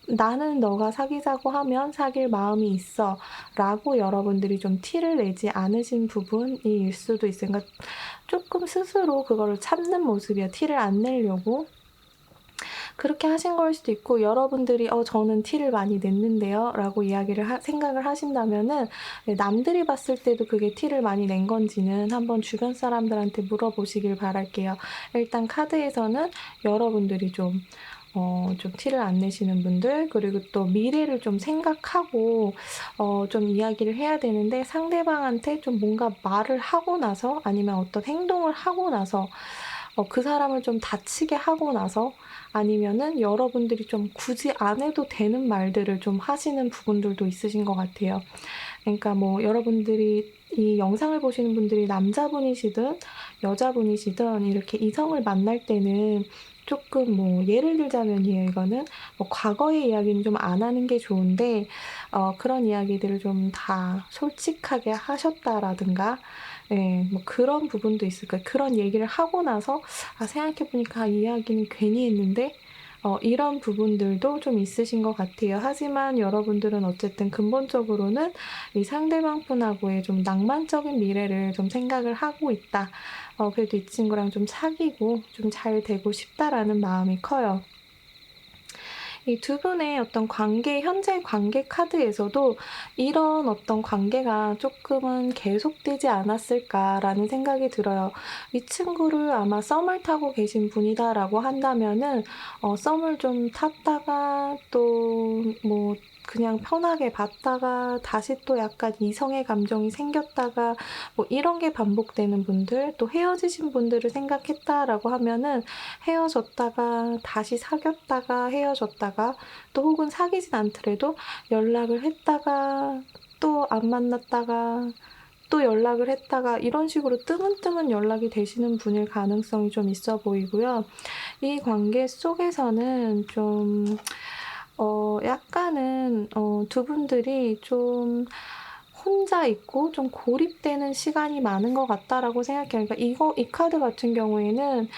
나는 너가 사귀자고 하면 사귈 마음이 있어 라고 여러분들이 좀 티를 내지 않으신 부분일 수도 있어요. 그러니까 조금 스스로 그거를 참는 모습이야. 티를 안 내려고. 그렇게 하신 걸 수도 있고, 여러분들이 저는 티를 많이 냈는데요 라고 생각을 하신다면은, 네, 남들이 봤을 때도 그게 티를 많이 낸 건지는 한번 주변 사람들한테 물어보시길 바랄게요. 일단 카드에서는 여러분들이 좀 티를 안 내시는 분들, 그리고 또 미래를 좀 생각하고 좀 이야기를 해야 되는데, 상대방한테 좀 뭔가 말을 하고 나서 아니면 어떤 행동을 하고 나서 그 사람을 좀 다치게 하고 나서, 아니면은 여러분들이 좀 굳이 안 해도 되는 말들을 좀 하시는 부분들도 있으신 것 같아요. 그러니까 뭐 여러분들이 이 영상을 보시는 분들이 남자분이시든 여자분이시든 이렇게 이성을 만날 때는 조금 뭐 예를 들자면이에요 이거는. 뭐 과거의 이야기는 좀 안 하는 게 좋은데 그런 이야기들을 좀 다 솔직하게 하셨다라든가 뭐 그런 부분도 있을 거예요. 그런 얘기를 하고 나서 '아 생각해 보니까 이 이야기는 괜히 했는데.' 이런 부분들도 좀 있으신 것 같아요. 하지만 여러분들은 어쨌든 근본적으로는 이 상대방 분하고의 좀 낭만적인 미래를 좀 생각을 하고 있다. 그래도 이 친구랑 좀 사귀고 좀 잘 되고 싶다라는 마음이 커요. 이 두 분의 어떤 관계, 현재 관계 카드에서도 이런 어떤 관계가 조금은 계속되지 않았을까라는 생각이 들어요. 이 친구를 아마 썸을 타고 계신 분이다라고 한다면은 썸을 좀 탔다가 또 뭐 그냥 편하게 봤다가 다시 또 약간 이성의 감정이 생겼다가 뭐 이런 게 반복되는 분들, 또 헤어지신 분들을 생각했다라고 하면은 헤어졌다가 다시 사귀었다가 헤어졌다가 또 혹은 사귀진 않더라도 연락을 했다가 또 안 만났다가 또 연락을 했다가 이런 식으로 뜨문뜨문 연락이 되시는 분일 가능성이 좀 있어 보이고요. 이 관계 속에서는 좀 약간은 두 분들이 좀 혼자 있고 좀 고립되는 시간이 많은 것 같다라고 생각해요. 그러니까 이 카드 같은 경우에는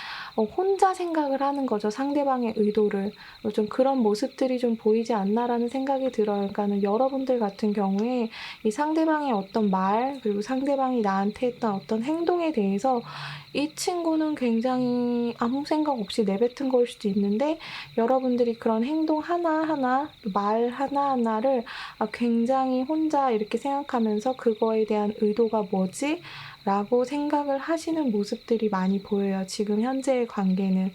혼자 생각을 하는 거죠, 상대방의 의도를. 좀 그런 모습들이 좀 보이지 않나라는 생각이 들어요. 그러니까는 여러분들 같은 경우에 이 상대방의 어떤 말, 그리고 상대방이 나한테 했던 어떤 행동에 대해서 이 친구는 굉장히 아무 생각 없이 내뱉은 걸 수도 있는데 여러분들이 그런 행동 하나하나, 말 하나하나를 굉장히 혼자 이렇게 생각하면서 '그거에 대한 의도가 뭐지?' 라고 생각을 하시는 모습들이 많이 보여요, 지금 현재의 관계는.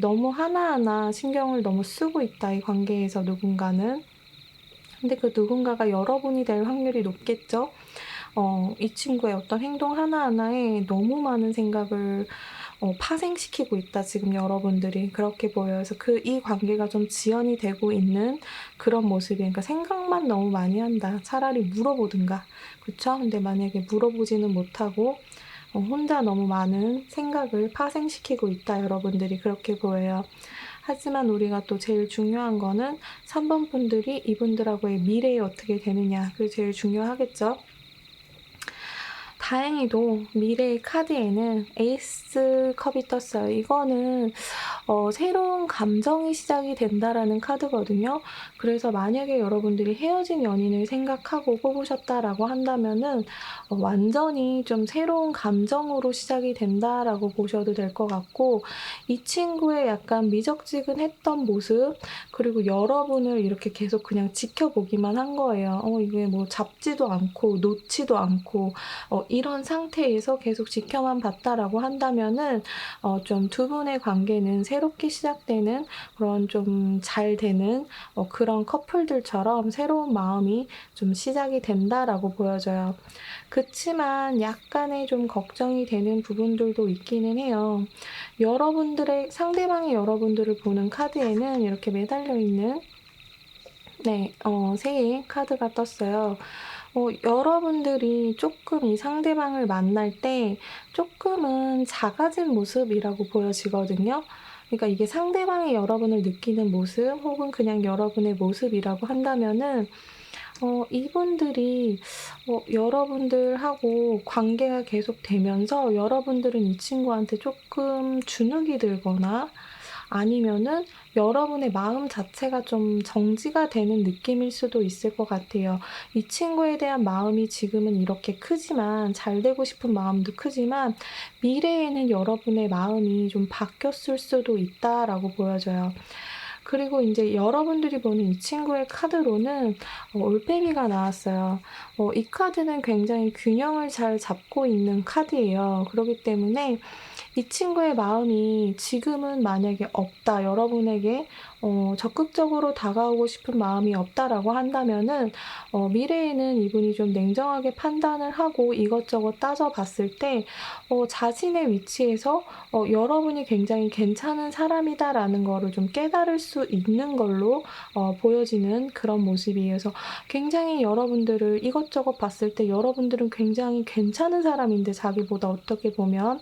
너무 하나하나 신경을 너무 쓰고 있다, 이 관계에서 누군가는. 근데 그 누군가가 여러분이 될 확률이 높겠죠? 이 친구의 어떤 행동 하나하나에 너무 많은 생각을 파생시키고 있다, 지금 여러분들이. 그렇게 보여요. 그래서 이 관계가 좀 지연이 되고 있는 그런 모습이에요. 그러니까 생각만 너무 많이 한다. 차라리 물어보든가. 그쵸? 근데 만약에 물어보지는 못하고 혼자 너무 많은 생각을 파생시키고 있다, 여러분들이. 그렇게 보여요. 하지만 우리가 또 제일 중요한 거는 3번 분들이 이분들하고의 미래에 어떻게 되느냐. 그게 제일 중요하겠죠? 다행히도 미래의 카드에는 에이스 컵이 떴어요. 이거는 새로운 감정이 시작이 된다라는 카드거든요. 그래서 만약에 여러분들이 헤어진 연인을 생각하고 뽑으셨다라고 한다면은 완전히 좀 새로운 감정으로 시작이 된다라고 보셔도 될 것 같고, 이 친구의 약간 미적지근했던 모습, 그리고 여러분을 이렇게 계속 그냥 지켜보기만 한 거예요. 이게 뭐 잡지도 않고 놓지도 않고 이런 상태에서 계속 지켜만 봤다라고 한다면은 좀 두 분의 관계는 새롭게 시작되는 그런 좀 잘 되는 그런 커플들처럼 새로운 마음이 좀 시작이 된다라고 보여져요. 그치만 약간의 좀 걱정이 되는 부분들도 있기는 해요. 상대방이 여러분들을 보는 카드에는 이렇게 매달려 있는 새의 카드가 떴어요. 여러분들이 조금 이 상대방을 만날 때 조금은 작아진 모습이라고 보여지거든요. 그러니까 이게 상대방이 여러분을 느끼는 모습 혹은 그냥 여러분의 모습이라고 한다면은 이분들이 여러분들하고 관계가 계속되면서 여러분들은 이 친구한테 조금 주눅이 들거나 아니면은 여러분의 마음 자체가 좀 정지가 되는 느낌일 수도 있을 것 같아요. 이 친구에 대한 마음이 지금은 이렇게 크지만, 잘 되고 싶은 마음도 크지만 미래에는 여러분의 마음이 좀 바뀌었을 수도 있다라고 보여져요. 그리고 인제 여러분들이 보는 이 친구의 카드로는 올빼미가 나왔어요. 이 카드는 굉장히 균형을 잘 잡고 있는 카드예요. 그러기 때문에 이 친구의 마음이 지금은 만약에 없다, 여러분에게 적극적으로 다가오고 싶은 마음이 없다라고 한다면은 미래에는 이분이 좀 냉정하게 판단을 하고 이것저것 따져봤을 때 자신의 위치에서 여러분이 굉장히 괜찮은 사람이다라는 거를 좀 깨달을 수 있는 걸로 보여지는 그런 모습이에요. 그래서 굉장히 여러분들을 이것저것 봤을 때 여러분들은 굉장히 괜찮은 사람인데 자기보다 어떻게 보면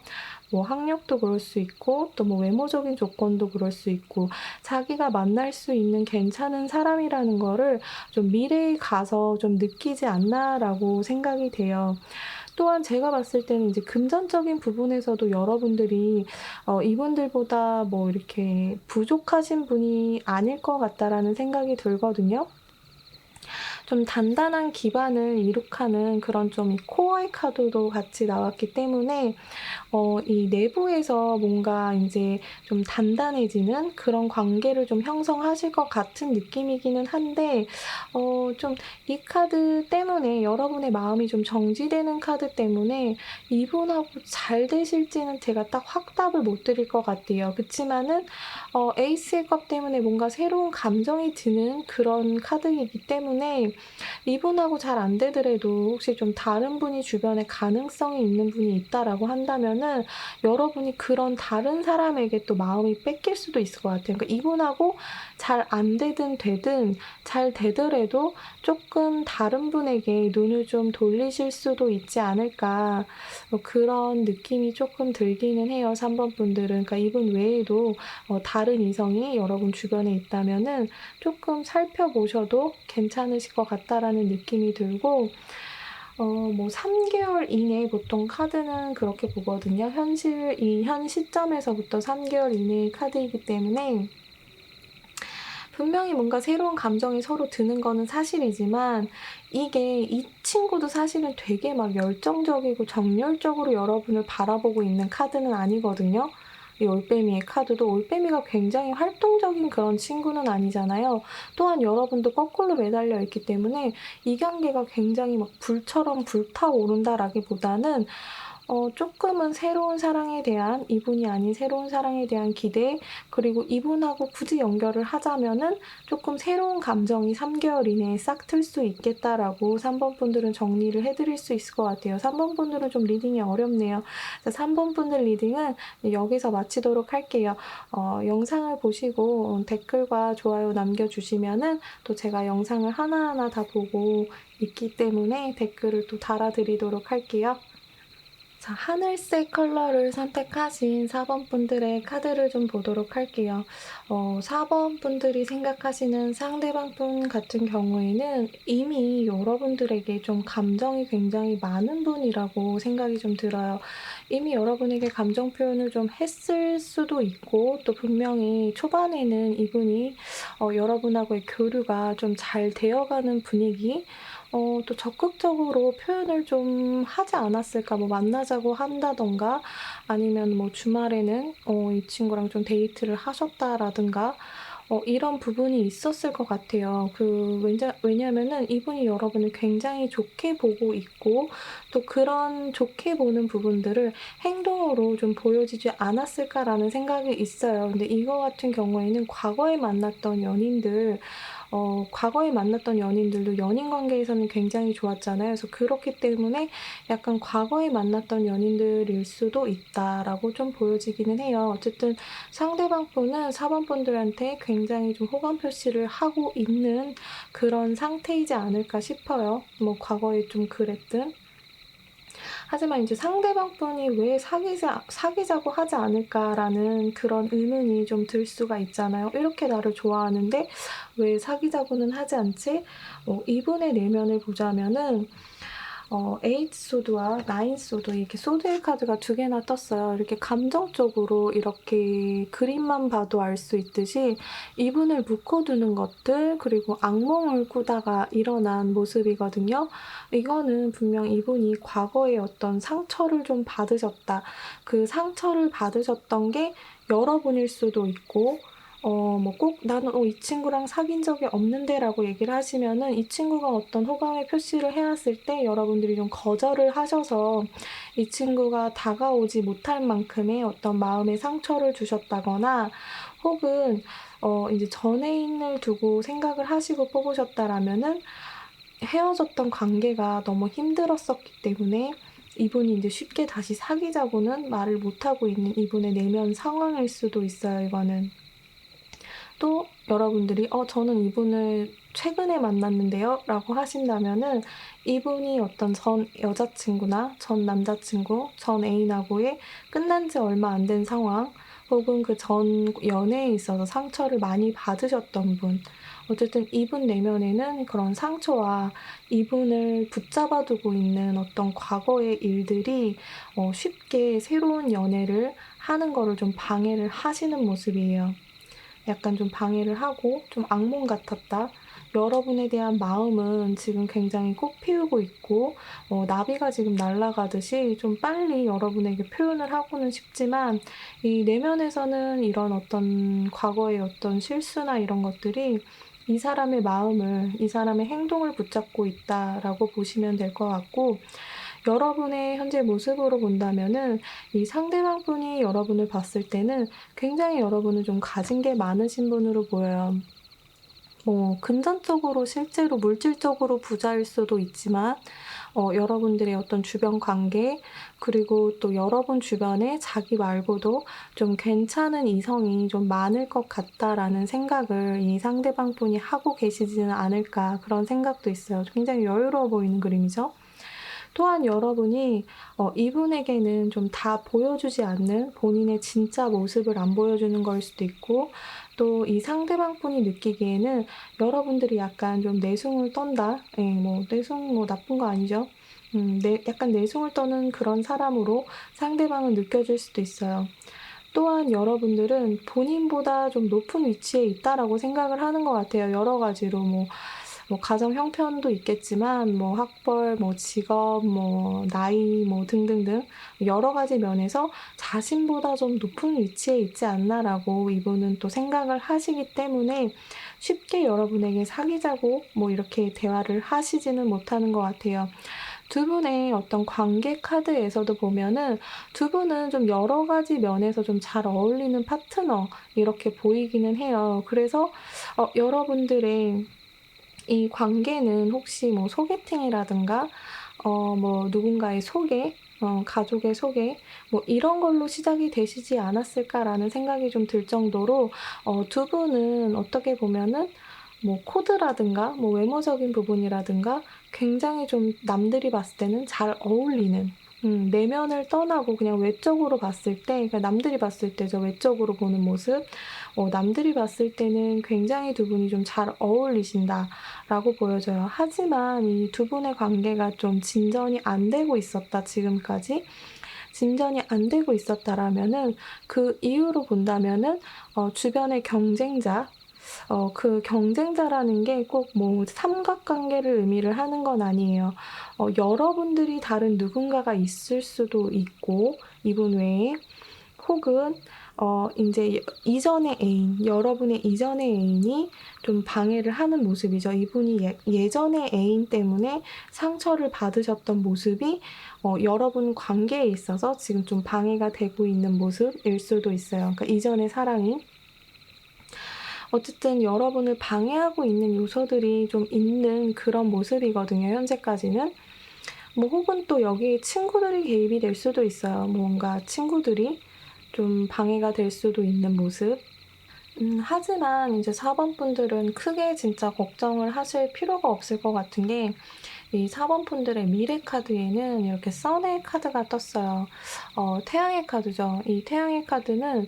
뭐 학력도 그럴 수 있고 또 뭐 외모적인 조건도 그럴 수 있고 자기가 만날 수 있는 괜찮은 사람이라는 거를 좀 미래에 가서 좀 느끼지 않나라고 생각이 돼요. 또한 제가 봤을 때는 이제 금전적인 부분에서도 여러분들이 이분들보다 뭐 이렇게 부족하신 분이 아닐 것 같다라는 생각이 들거든요. 좀 단단한 기반을 이룩하는 그런 좀 이 코어의 카드도 같이 나왔기 때문에 이 내부에서 뭔가 인제 좀 단단해지는 그런 관계를 좀 형성하실 것 같은 느낌이기는 한데 좀 이 카드 때문에 여러분의 마음이 좀 정지되는 카드 때문에 이분하고 잘 되실지는 제가 딱 확답을 못 드릴 것 같아요. 그치만은 에이스의 컵 때문에 뭔가 새로운 감정이 드는 그런 카드이기 때문에 이분하고 잘 안 되더라도 혹시 좀 다른 분이 주변에 가능성이 있는 분이 있다라고 한다면은 여러분이 그런 다른 사람에게 또 마음이 뺏길 수도 있을 것 같아요. 그러니까 이분하고 잘 안 되든 되든 잘 되더라도 조금 다른 분에게 눈을 좀 돌리실 수도 있지 않을까 그런 느낌이 조금 들기는 해요. 3번 분들은. 그러니까 이분 외에도 다른 이성이 여러분 주변에 있다면은 조금 살펴보셔도 괜찮으실 것 같다라는 느낌이 들고 뭐 3개월 이내 보통 카드는 그렇게 보거든요. 현 시점에서부터 3개월 이내의 카드이기 때문에 분명히 뭔가 새로운 감정이 서로 드는 거는 사실이지만 이게 이 친구도 사실은 되게 막 열정적이고 정열적으로 여러분을 바라보고 있는 카드는 아니거든요. 이 올빼미의 카드도 올빼미가 굉장히 활동적인 그런 친구는 아니잖아요. 또한 여러분도 거꾸로 매달려 있기 때문에 이 관계가 굉장히 막 불처럼 불타오른다라기보다는 쪼끔은 새로운 사랑에 대한 이분이 아닌 새로운 사랑에 대한 기대 그리고 이분하고 굳이 연결을 하자면은 쪼끔 새로운 감정이 3개월 이내에 싹 틀 수 있겠다라고 3번 분들은 정리를 해 드릴 수 있을 것 같아요. 3번 분들은 좀 리딩이 어렵네요. 자 3번 분들 리딩은 여기서 마치도록 할게요. 영상을 보시고 댓글과 좋아요 남겨 주시면은 또 제가 영상을 하나하나 다 보고 있기 때문에 댓글을 또 달아 드리도록 할게요. 자, 하늘색 컬러를 선택하신 4번 분들의 카드를 좀 보도록 할게요. 4번 분들이 생각하시는 상대방 분 같은 경우에는 이미 여러분들에게 좀 감정이 굉장히 많은 분이라고 생각이 좀 들어요. 이미 여러분에게 감정 표현을 좀 했을 수도 있고 또 분명히 초반에는 이분이 여러분하고의 교류가 좀 잘 되어가는 분위기 또 적극적으로 표현을 좀 하지 않았을까? 뭐 만나자고 한다든가 아니면 뭐 주말에는 이 친구랑 좀 데이트를 하셨다라든가 이런 부분이 있었을 것 같아요. 왜냐면은 이분이 여러분을 굉장히 좋게 보고 있고 또 그런 좋게 보는 부분들을 행동으로 좀 보여주지 않았을까라는 생각이 있어요. 근데 이거 같은 경우에는 과거에 만났던 연인들도 연인 관계에서는 굉장히 좋았잖아요. 그래서 그렇기 때문에 약간 과거에 만났던 연인들일 수도 있다라고 좀 보여지기는 해요. 어쨌든 상대방 분은 4번 분들한테 굉장히 좀 호감 표시를 하고 있는 그런 상태이지 않을까 싶어요. 뭐 과거에 좀 그랬든. 하지만 이제 상대방 분이 왜 사귀자고 하지 않을까라는 그런 의문이 좀 들 수가 있잖아요. 이렇게 나를 좋아하는데 왜 사귀자고는 하지 않지? 이분의 내면을 보자면은 에이트 소드와 나인 소드 이렇게 소드의 카드가 두 개나 떴어요. 이렇게 감정적으로 이렇게 그림만 봐도 알 수 있듯이 이분을 묶어두는 것들 그리고 악몽을 꾸다가 일어난 모습이거든요. 이거는 분명 이분이 과거에 어떤 상처를 좀 받으셨다. 그 상처를 받으셨던 게 여러분일 수도 있고 뭐 꼭 "나는 이 친구랑 사귄 적이 없는데."라고 얘기를 하시면은 이 친구가 어떤 호감의 표시를 해 왔을 때 여러분들이 좀 거절을 하셔서 이 친구가 다가오지 못할 만큼의 어떤 마음의 상처를 주셨다거나 혹은 인제 전 애인을 두고 생각을 하시고 뽑으셨다라면은 헤어졌던 관계가 너무 힘들었었기 때문에 이분이 인제 쉽게 다시 사귀자고는 말을 못하고 있는 이분의 내면 상황일 수도 있어요, 이거는. 또 여러분들이 저는 이분을 최근에 만났는데요 라고 하신다면은 이분이 어떤 전 여자친구나 전 남자친구, 전 애인하고의 끝난 지 얼마 안 된 상황 혹은 그 전 연애에 있어서 상처를 많이 받으셨던 분, 어쨌든 이분 내면에는 그런 상처와 이분을 붙잡아 두고 있는 어떤 과거의 일들이 쉽게 새로운 연애를 하는 거를 좀 방해를 하시는 모습이에요. 약간 좀 방해를 하고 좀 악몽 같았다. 여러분에 대한 마음은 지금 굉장히 꽃피우고 있고 나비가 지금 날아가듯이 좀 빨리 여러분에게 표현을 하고는 싶지만 이 내면에서는 이런 어떤 과거의 어떤 실수나 이런 것들이 이 사람의 마음을, 이 사람의 행동을 붙잡고 있다라고 보시면 될 것 같고, 여러분의 현재 모습으로 본다면은 이 상대방 분이 여러분을 봤을 때는 굉장히 여러분은 좀 가진 게 많으신 분으로 보여요. 뭐 금전적으로 실제로 물질적으로 부자일 수도 있지만 여러분들의 어떤 주변 관계, 그리고 또 여러분 주변에 자기 말고도 좀 '괜찮은 이성이 좀 많을 것 같다.'라는 생각을 이 상대방 분이 하고 계시지는 않을까, 그런 생각도 있어요. 굉장히 여유로워 보이는 그림이죠. 또한 여러분이 이분에게는 좀 다 보여주지 않는 본인의 진짜 모습을 안 보여주는 거일 수도 있고, 또 이 상대방 분이 느끼기에는 여러분들이 약간 좀 내숭을 떤다. 예, 뭐 내숭 뭐 나쁜 거 아니죠. 약간 내숭을 떠는 그런 사람으로 상대방은 느껴질 수도 있어요. 또한 여러분들은 본인보다 좀 높은 위치에 있다라고 생각을 하는 것 같아요. 여러 가지로 뭐 가정 형편도 있겠지만 뭐 학벌, 뭐 직업, 뭐 나이, 뭐 등등등 여러 가지 면에서 '자신보다 좀 높은 위치에 있지 않나.'라고 이분은 또 생각을 하시기 때문에 쉽게 여러분에게 사귀자고 뭐 이렇게 대화를 하시지는 못하는 것 같아요. 두 분의 어떤 관계 카드에서도 보면은 두 분은 좀 여러 가지 면에서 좀 잘 어울리는 파트너 이렇게 보이기는 해요. 그래서 여러분들의 이 관계는 혹시 뭐 소개팅이라든가 뭐 누군가의 소개, 가족의 소개 뭐 이런 걸로 시작이 되시지 않았을까라는 생각이 좀 들 정도로 두 분은 어떻게 보면은 뭐 코드라든가 뭐 외모적인 부분이라든가 굉장히 좀 남들이 봤을 때는 잘 어울리는, 내면을 떠나고 그냥 외적으로 봤을 때, 그러니까 남들이 봤을 때 저 외적으로 보는 모습, 남들이 봤을 때는 굉장히 두 분이 좀 잘 어울리신다라고 보여져요. 하지만 이 두 분의 관계가 좀 진전이 안 되고 있었다, 지금까지. 진전이 안 되고 있었다라면은 그 이유로 본다면은 주변의 경쟁자, 그 경쟁자라는 게 꼭 뭐 삼각관계를 의미를 하는 건 아니에요. 여러분들이 다른 누군가가 있을 수도 있고 이분 외에, 혹은 인제 이전의 애인, 여러분의 이전의 애인이 좀 방해를 하는 모습이죠. 이분이 예전의 애인 때문에 상처를 받으셨던 모습이 여러분 관계에 있어서 지금 좀 방해가 되고 있는 모습일 수도 있어요. 그러니까 이전의 사랑이. 어쨌든 여러분을 방해하고 있는 요소들이 좀 있는 그런 모습이거든요, 현재까지는. 뭐 혹은 또 여기에 친구들이 개입이 될 수도 있어요. 뭔가 친구들이 좀 방해가 될 수도 있는 모습. 하지만 이제 4번 분들은 크게 진짜 걱정을 하실 필요가 없을 것 같은 게, 이 4번 분들의 미래 카드에는 이렇게 선의 카드가 떴어요. 태양의 카드죠. 이 태양의 카드는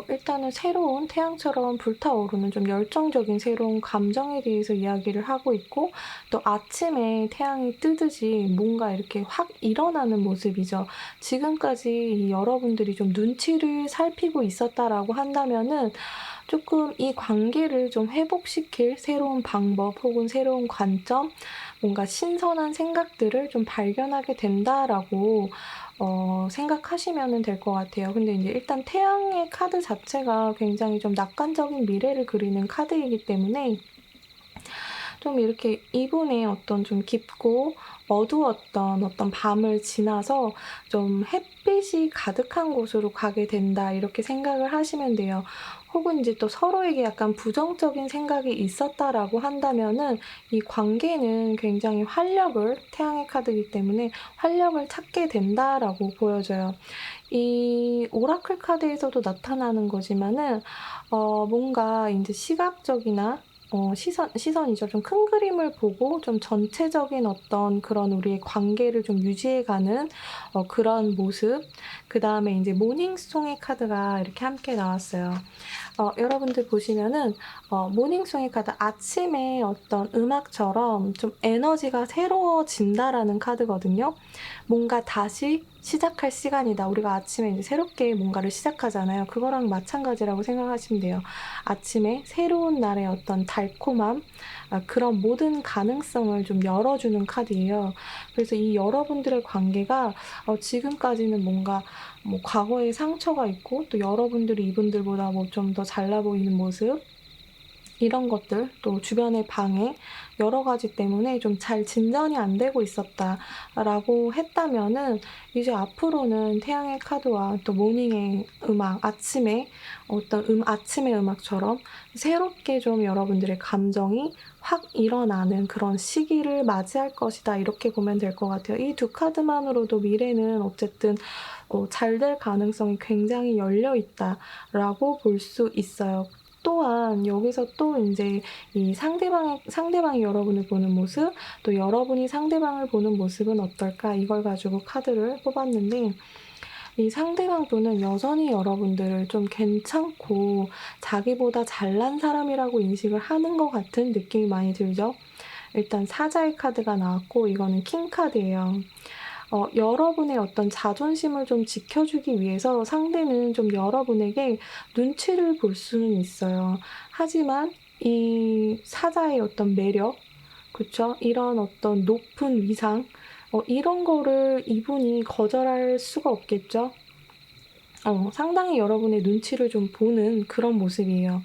일단은 새로운 태양처럼 불타오르는 좀 열정적인 새로운 감정에 대해서 이야기를 하고 있고, 또 아침에 태양이 뜨듯이 뭔가 이렇게 확 일어나는 모습이죠. 지금까지 이 여러분들이 좀 눈치를 살피고 있었다라고 한다면은 조금 이 관계를 좀 회복시킬 새로운 방법 혹은 새로운 관점, 뭔가 신선한 생각들을 좀 발견하게 된다라고 생각하시면은 될 것 같아요. 근데 인제 일단 태양의 카드 자체가 굉장히 좀 낙관적인 미래를 그리는 카드이기 때문에 좀 이렇게 이분의 어떤 좀 깊고 어두웠던 어떤 밤을 지나서 좀 햇빛이 가득한 곳으로 가게 된다, 이렇게 생각을 하시면 돼요. 혹은 이제 또 서로에게 약간 부정적인 생각이 있었다라고 한다면은 이 관계는 굉장히 활력을, 태양의 카드이기 때문에 활력을 찾게 된다라고 보여져요. 이 오라클 카드에서도 나타나는 거지만은 뭔가 인제 시각적이나 시선이죠. 좀 큰 그림을 보고 좀 전체적인 어떤 그런 우리의 관계를 좀 유지해 가는 그런 모습. 그다음에 인제 모닝송의 카드가 이렇게 함께 나왔어요. 여러분들 보시면은 모닝송이 카드, 아침에 어떤 음악처럼 좀 에너지가 새로워진다라는 카드거든요. 뭔가 다시 시작할 시간이다. 우리가 아침에 이제 새롭게 뭔가를 시작하잖아요. 그거랑 마찬가지라고 생각하시면 돼요. 아침에 새로운 날의 어떤 달콤함, 그런 모든 가능성을 좀 열어주는 카드예요. 그래서 이 여러분들의 관계가 지금까지는 뭔가 뭐 과거에 상처가 있고, 또 여러분들이 이분들보다 뭐 좀 더 잘나 보이는 모습, 이런 것들, 또 주변의 방해, 여러 가지 때문에 좀 잘 진전이 안 되고 있었다라고 했다면은, 이제 앞으로는 태양의 카드와 또 모닝의 음악, 아침의 음악처럼 새롭게 좀 여러분들의 감정이 확 일어나는 그런 시기를 맞이할 것이다, 이렇게 보면 될 것 같아요. 이 두 카드만으로도 미래는 어쨌든 잘 될 가능성이 굉장히 열려 있다라고 볼 수 있어요. 또한 여기서 또 인제 이 상대방이 여러분을 보는 모습, 또 여러분이 상대방을 보는 모습은 어떨까, 이걸 가지고 카드를 뽑았는데, 이 상대방 분은 여전히 여러분들을 좀 괜찮고 자기보다 잘난 사람이라고 인식을 하는 것 같은 느낌이 많이 들죠. 일단 사자의 카드가 나왔고, 이거는 킹 카드예요. 여러분의 어떤 자존심을 좀 지켜주기 위해서 상대는 좀 여러분에게 눈치를 볼 수는 있어요. 하지만 이 사자의 어떤 매력, 그쵸? 이런 어떤 높은 위상, 이런 거를 이분이 거절할 수가 없겠죠? 상당히 여러분의 눈치를 좀 보는 그런 모습이에요.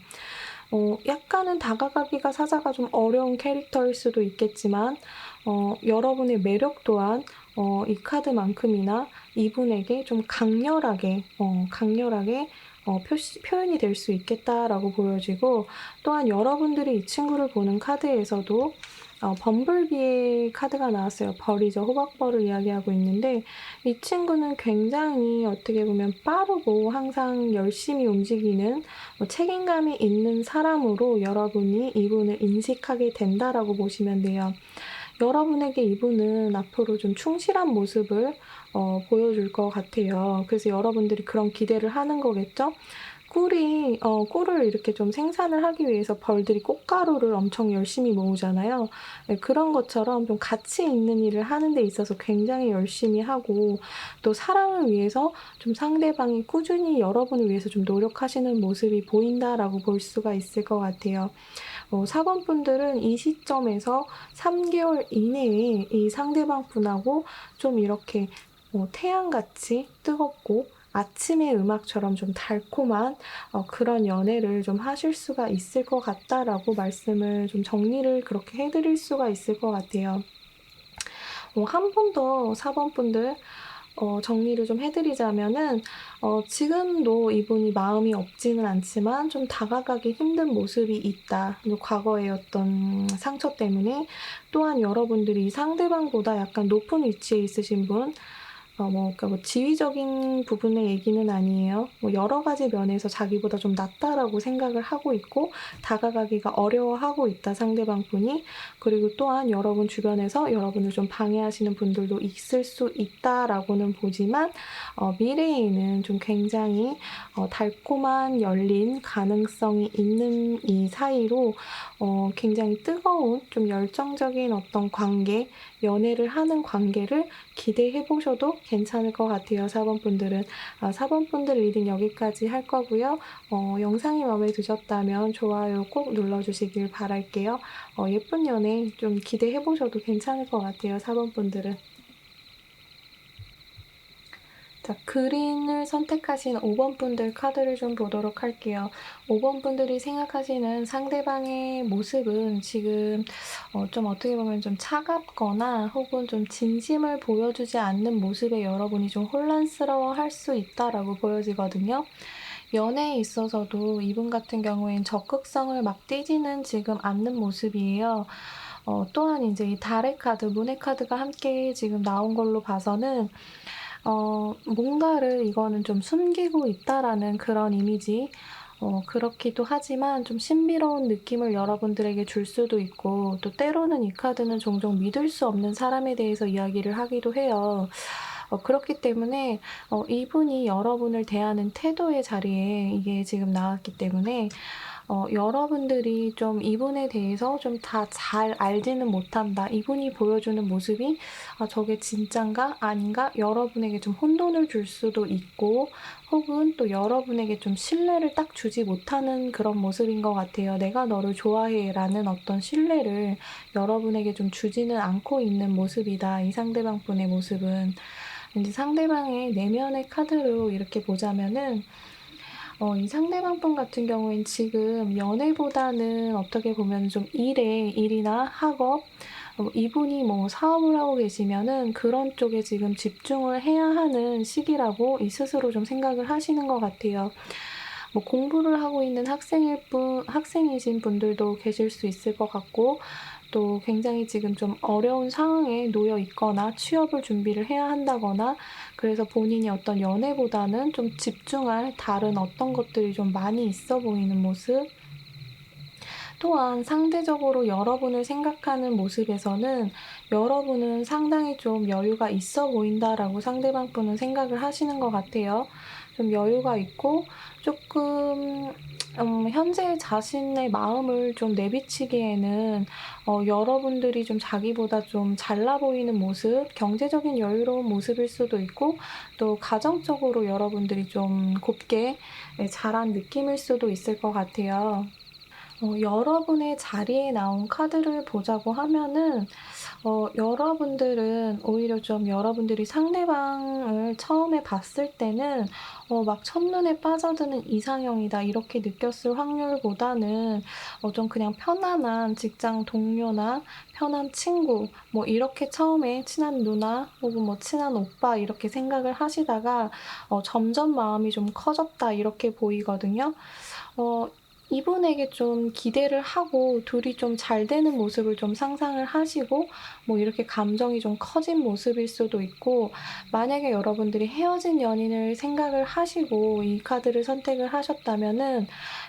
약간은 다가가기가 사자가 좀 어려운 캐릭터일 수도 있겠지만, 여러분의 매력 또한 이 카드만큼이나 이분에게 좀 강렬하게 표현이 될 수 있겠다라고 보여지고, 또한 여러분들이 이 친구를 보는 카드에서도 범블비의 카드가 나왔어요. 벌이죠. 호박벌을 이야기하고 있는데, 이 친구는 굉장히 어떻게 보면 빠르고 항상 열심히 움직이는 책임감이 있는 사람으로 여러분이 이분을 인식하게 된다라고 보시면 돼요. 여러분에게 이분은 앞으로 좀 충실한 모습을 보여줄 것 같아요. 그래서 여러분들이 그런 기대를 하는 거겠죠? 꿀을 이렇게 좀 생산을 하기 위해서 벌들이 꽃가루를 엄청 열심히 모으잖아요. 네, 그런 것처럼 좀 가치 있는 일을 하는 데 있어서 굉장히 열심히 하고, 또 사랑을 위해서 좀 상대방이 꾸준히 여러분을 위해서 좀 노력하시는 모습이 보인다라고 볼 수가 있을 것 같아요. 4번 분들은 이 시점에서 3개월 이내에 이 상대방 분하고 좀 이렇게 태양같이 뜨겁고 아침의 음악처럼 좀 달콤한 그런 연애를 좀 하실 수가 있을 것 같다라고 말씀을 좀 정리를 그렇게 해드릴 수가 있을 것 같아요. 한 번 더 4번 분들 정리를 좀 해드리자면은, 지금도 이분이 마음이 없지는 않지만 좀 다가가기 힘든 모습이 있다. 과거의 어떤 상처 때문에. 또한 여러분들이 상대방보다 약간 높은 위치에 있으신 분, 그러니까 지위적인 부분의 얘기는 아니에요. 여러 가지 면에서 자기보다 좀 낫다라고 생각을 하고 있고, 다가가기가 어려워하고 있다, 상대방 분이. 그리고 또한 여러분 주변에서 여러분을 좀 방해하시는 분들도 있을 수 있다라고는 보지만, 미래에는 좀 굉장히 달콤한 열린 가능성이 있는 이 사이로 굉장히 뜨거운 좀 열정적인 어떤 관계, 연애를 하는 관계를 기대해 보셔도 괜찮을 것 같아요, 4번 분들은. 4번 분들 리딩 여기까지 할 거고요. 영상이 마음에 드셨다면 좋아요 꼭 눌러주시길 바랄게요. 예쁜 연애 좀 기대해 보셔도 괜찮을 것 같아요, 4번 분들은. 자, 그린을 선택하신 5번 분들 카드를 좀 보도록 할게요. 5번 분들이 생각하시는 상대방의 모습은 지금 좀 어떻게 보면 좀 차갑거나 혹은 좀 진심을 보여주지 않는 모습에 여러분이 좀 혼란스러워할 수 있다라고 보여지거든요. 연애에 있어서도 이분 같은 경우엔 적극성을 막 띠지는 지금 않는 모습이에요. 또한 이제 이 달의 카드, 문의 카드가 함께 지금 나온 걸로 봐서는 뭔가를 이거는 좀 숨기고 있다라는 그런 이미지. 그렇기도 하지만 좀 신비로운 느낌을 여러분들에게 줄 수도 있고, 또 때로는 이 카드는 종종 믿을 수 없는 사람에 대해서 이야기를 하기도 해요. 그렇기 때문에 이분이 여러분을 대하는 태도의 자리에 이게 지금 나왔기 때문에 여러분들이 좀 이분에 대해서 좀 다 잘 알지는 못한다. 이분이 보여주는 모습이 '아 저게 진짠가? 아닌가?' 여러분에게 좀 혼돈을 줄 수도 있고, 혹은 또 여러분에게 좀 신뢰를 딱 주지 못하는 그런 모습인 것 같아요. '내가 너를 좋아해.'라는 어떤 신뢰를 여러분에게 좀 주지는 않고 있는 모습이다, 이 상대방 분의 모습은. 왠지 상대방의 내면의 카드로 이렇게 보자면은 이 상대방 분 같은 경우엔 지금 연애보다는 어떻게 보면 좀 일이나 학업, 이분이 뭐 사업을 하고 계시면은 그런 쪽에 지금 집중을 해야 하는 시기라고 이 스스로 좀 생각을 하시는 것 같아요. 뭐 공부를 하고 있는 학생이신 분들도 계실 수 있을 것 같고, 또 굉장히 지금 좀 어려운 상황에 놓여 있거나 취업을 준비를 해야 한다거나, 그래서 본인이 어떤 연애보다는 좀 집중할 다른 어떤 것들이 좀 많이 있어 보이는 모습. 또한 상대적으로 여러분을 생각하는 모습에서는 여러분은 상당히 좀 여유가 있어 보인다라고 상대방 분은 생각을 하시는 것 같아요. 좀 여유가 있고 조금 현재 자신의 마음을 좀 내비치기에는 여러분들이 좀 자기보다 좀 잘나 보이는 모습, 경제적인 여유로운 모습일 수도 있고, 또 가정적으로 여러분들이 좀 곱게 자란 느낌일 수도 있을 것 같아요. 여러분의 자리에 나온 카드를 보자고 하면은 여러분들은 오히려 좀 여러분들이 상대방을 처음에 봤을 때는 막 '첫눈에 빠져드는 이상형이다.' 이렇게 느꼈을 확률보다는 좀 그냥 편안한 직장 동료나 편한 친구, 뭐 이렇게 처음에 친한 누나 혹은 뭐 친한 오빠 이렇게 생각을 하시다가 점점 마음이 좀 커졌다 이렇게 보이거든요. 어 이분에게 좀 기대를 하고 둘이 좀 잘 되는 모습을 좀 상상을 하시고, 뭐 이렇게 감정이 좀 커진 모습일 수도 있고, 만약에 여러분들이 헤어진 연인을 생각을 하시고 이 카드를 선택을 하셨다면은,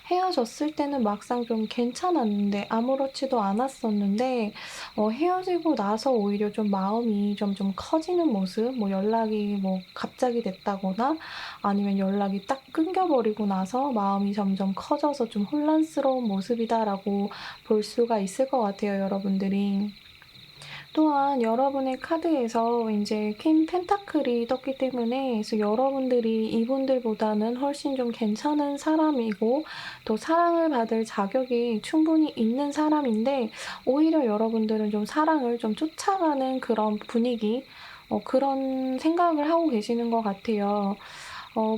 헤어졌을 때는 막상 좀 괜찮았는데 아무렇지도 않았었는데 헤어지고 나서 오히려 좀 마음이 점점 커지는 모습, 뭐 연락이 뭐 갑자기 됐다거나 아니면 연락이 딱 끊겨 버리고 나서 마음이 점점 커져서 좀 혼란스러운 모습이다라고 볼 수가 있을 것 같아요, 여러분들이. 또한 여러분의 카드에서 인제 퀸 펜타클이 떴기 때문에, 그래서 여러분들이 이분들보다는 훨씬 좀 괜찮은 사람이고 또 사랑을 받을 자격이 충분히 있는 사람인데, 오히려 여러분들은 좀 사랑을 좀 쫓아가는 그런 분위기, 그런 생각을 하고 계시는 것 같아요.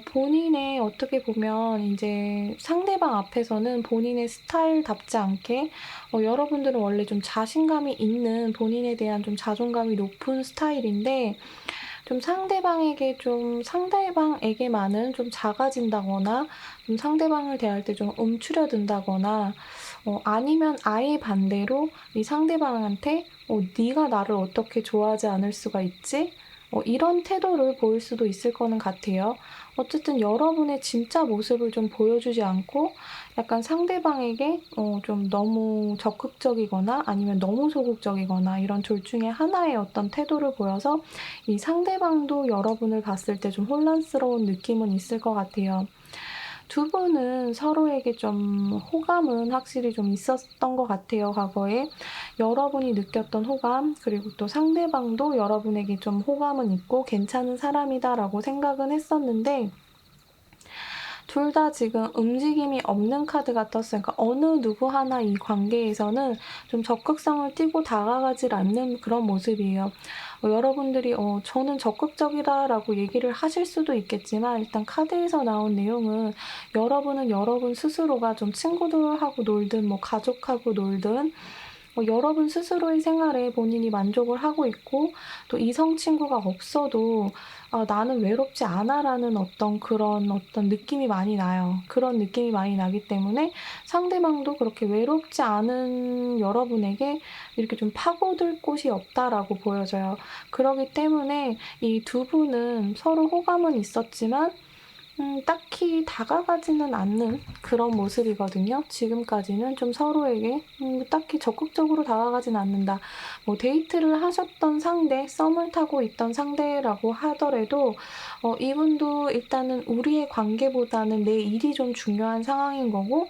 본인의 어떻게 보면 인제 상대방 앞에서는 본인의 스타일답지 않게, 여러분들은 원래 좀 자신감이 있는, 본인에 대한 좀 자존감이 높은 스타일인데, 좀 상대방에게만은 좀 작아진다거나 좀 상대방을 대할 때 좀 움츠려든다거나, 아니면 아예 반대로 이 상대방한테 "네가 나를 어떻게 좋아하지 않을 수가 있지?" 이런 태도를 보일 수도 있을 거는 같아요. 어쨌든 여러분의 진짜 모습을 좀 보여주지 않고 약간 상대방에게 좀 너무 적극적이거나 아니면 너무 소극적이거나, 이런 둘 중에 하나의 어떤 태도를 보여서 이 상대방도 여러분을 봤을 때 좀 혼란스러운 느낌은 있을 것 같아요. 두 분은 서로에게 좀 호감은 확실히 좀 있었던 것 같아요, 과거에. 여러분이 느꼈던 호감, 그리고 또 상대방도 여러분에게 좀 호감은 있고 '괜찮은 사람이다.'라고 생각은 했었는데, 둘 다 지금 움직임이 없는 카드가 떴어요. 그러니까 어느 누구 하나 이 관계에서는 좀 적극성을 띠고 다가가질 않는 그런 모습이에요. 여러분들이 "저는 적극적이다."라고 얘기를 하실 수도 있겠지만 일단 카드에서 나온 내용은 여러분은 여러분 스스로가 좀 친구들하고 놀든 뭐 가족하고 놀든 여러분 스스로의 생활에 본인이 만족을 하고 있고 또 이성 친구가 없어도 '아 나는 외롭지 않아.'라는 그런 느낌이 많이 나요. 그런 느낌이 많이 나기 때문에 상대방도 그렇게 외롭지 않은 여러분에게 이렇게 좀 '파고들 곳이 없다.'라고 보여져요. 그러기 때문에 이 두 분은 서로 호감은 있었지만 딱히 다가가지는 않는 그런 모습이거든요. 지금까지는 좀 서로에게 딱히 적극적으로 다가가진 않는다. 뭐 데이트를 하셨던 상대, 썸을 타고 있던 상대라고 하더라도 이분도 일단은 우리의 관계보다는 내 일이 좀 중요한 상황인 거고,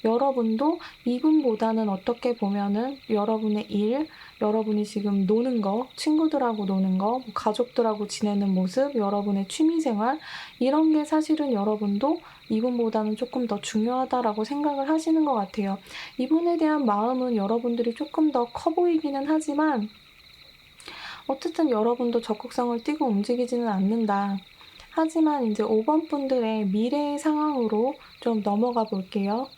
여러분도 이분보다는 어떻게 보면은 여러분의 일, 여러분이 지금 노는 거, 친구들하고 노는 거, 뭐 가족들하고 지내는 모습, 여러분의 취미 생활 이런 게 사실은 여러분도 이분보다는 조금 더 중요하다라고 생각을 하시는 것 같아요. 이분에 대한 마음은 여러분들이 조금 더 커 보이기는 하지만 어쨌든 여러분도 적극성을 띠고 움직이지는 않는다. 하지만 이제 5번 분들의 미래의 상황으로 좀 넘어가 볼게요.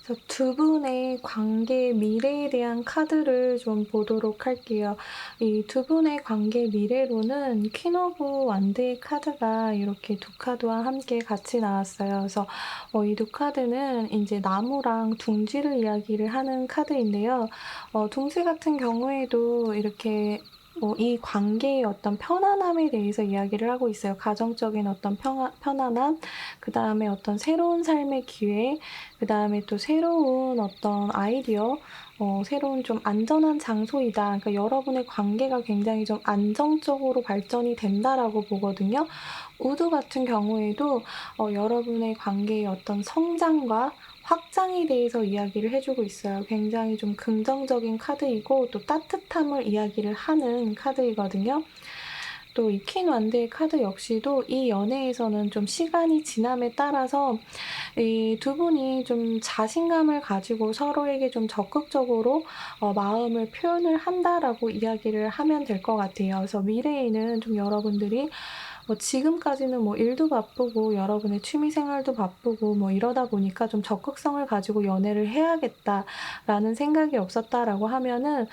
그래서 두 분의 관계 미래에 대한 카드를 좀 보도록 할게요. 이 두 분의 관계 미래로는 퀸 오브 완드의 카드가 이렇게 두 카드와 함께 같이 나왔어요. 그래서 이 두 카드는 이제 나무랑 둥지를 이야기를 하는 카드인데요. 둥지 같은 경우에도 이렇게 이 관계의 어떤 편안함에 대해서 이야기를 하고 있어요. 가정적인 어떤 편안함, 그다음에 어떤 새로운 삶의 기회, 그다음에 또 새로운 어떤 아이디어, 새로운 좀 안전한 장소이다. 그러니까 여러분의 관계가 굉장히 좀 안정적으로 발전이 된다라고 보거든요. 우드 같은 경우에도 여러분의 관계의 어떤 성장과 확장에 대해서 이야기를 해주고 있어요. 굉장히 좀 긍정적인 카드이고 또 따뜻함을 이야기를 하는 카드이거든요. 또 이 퀸 완드의 카드 역시도 이 연애에서는 좀 시간이 지남에 따라서 이 두 분이 좀 자신감을 가지고 서로에게 좀 적극적으로 마음을 표현을 한다라고 이야기를 하면 될 것 같아요. 그래서 미래에는 좀 여러분들이 지금까지는 뭐 일도 바쁘고 여러분의 취미 생활도 바쁘고 뭐 이러다 보니까 좀 적극성을 가지고 연애를 해야겠다라는 생각이 없었다라고 하면은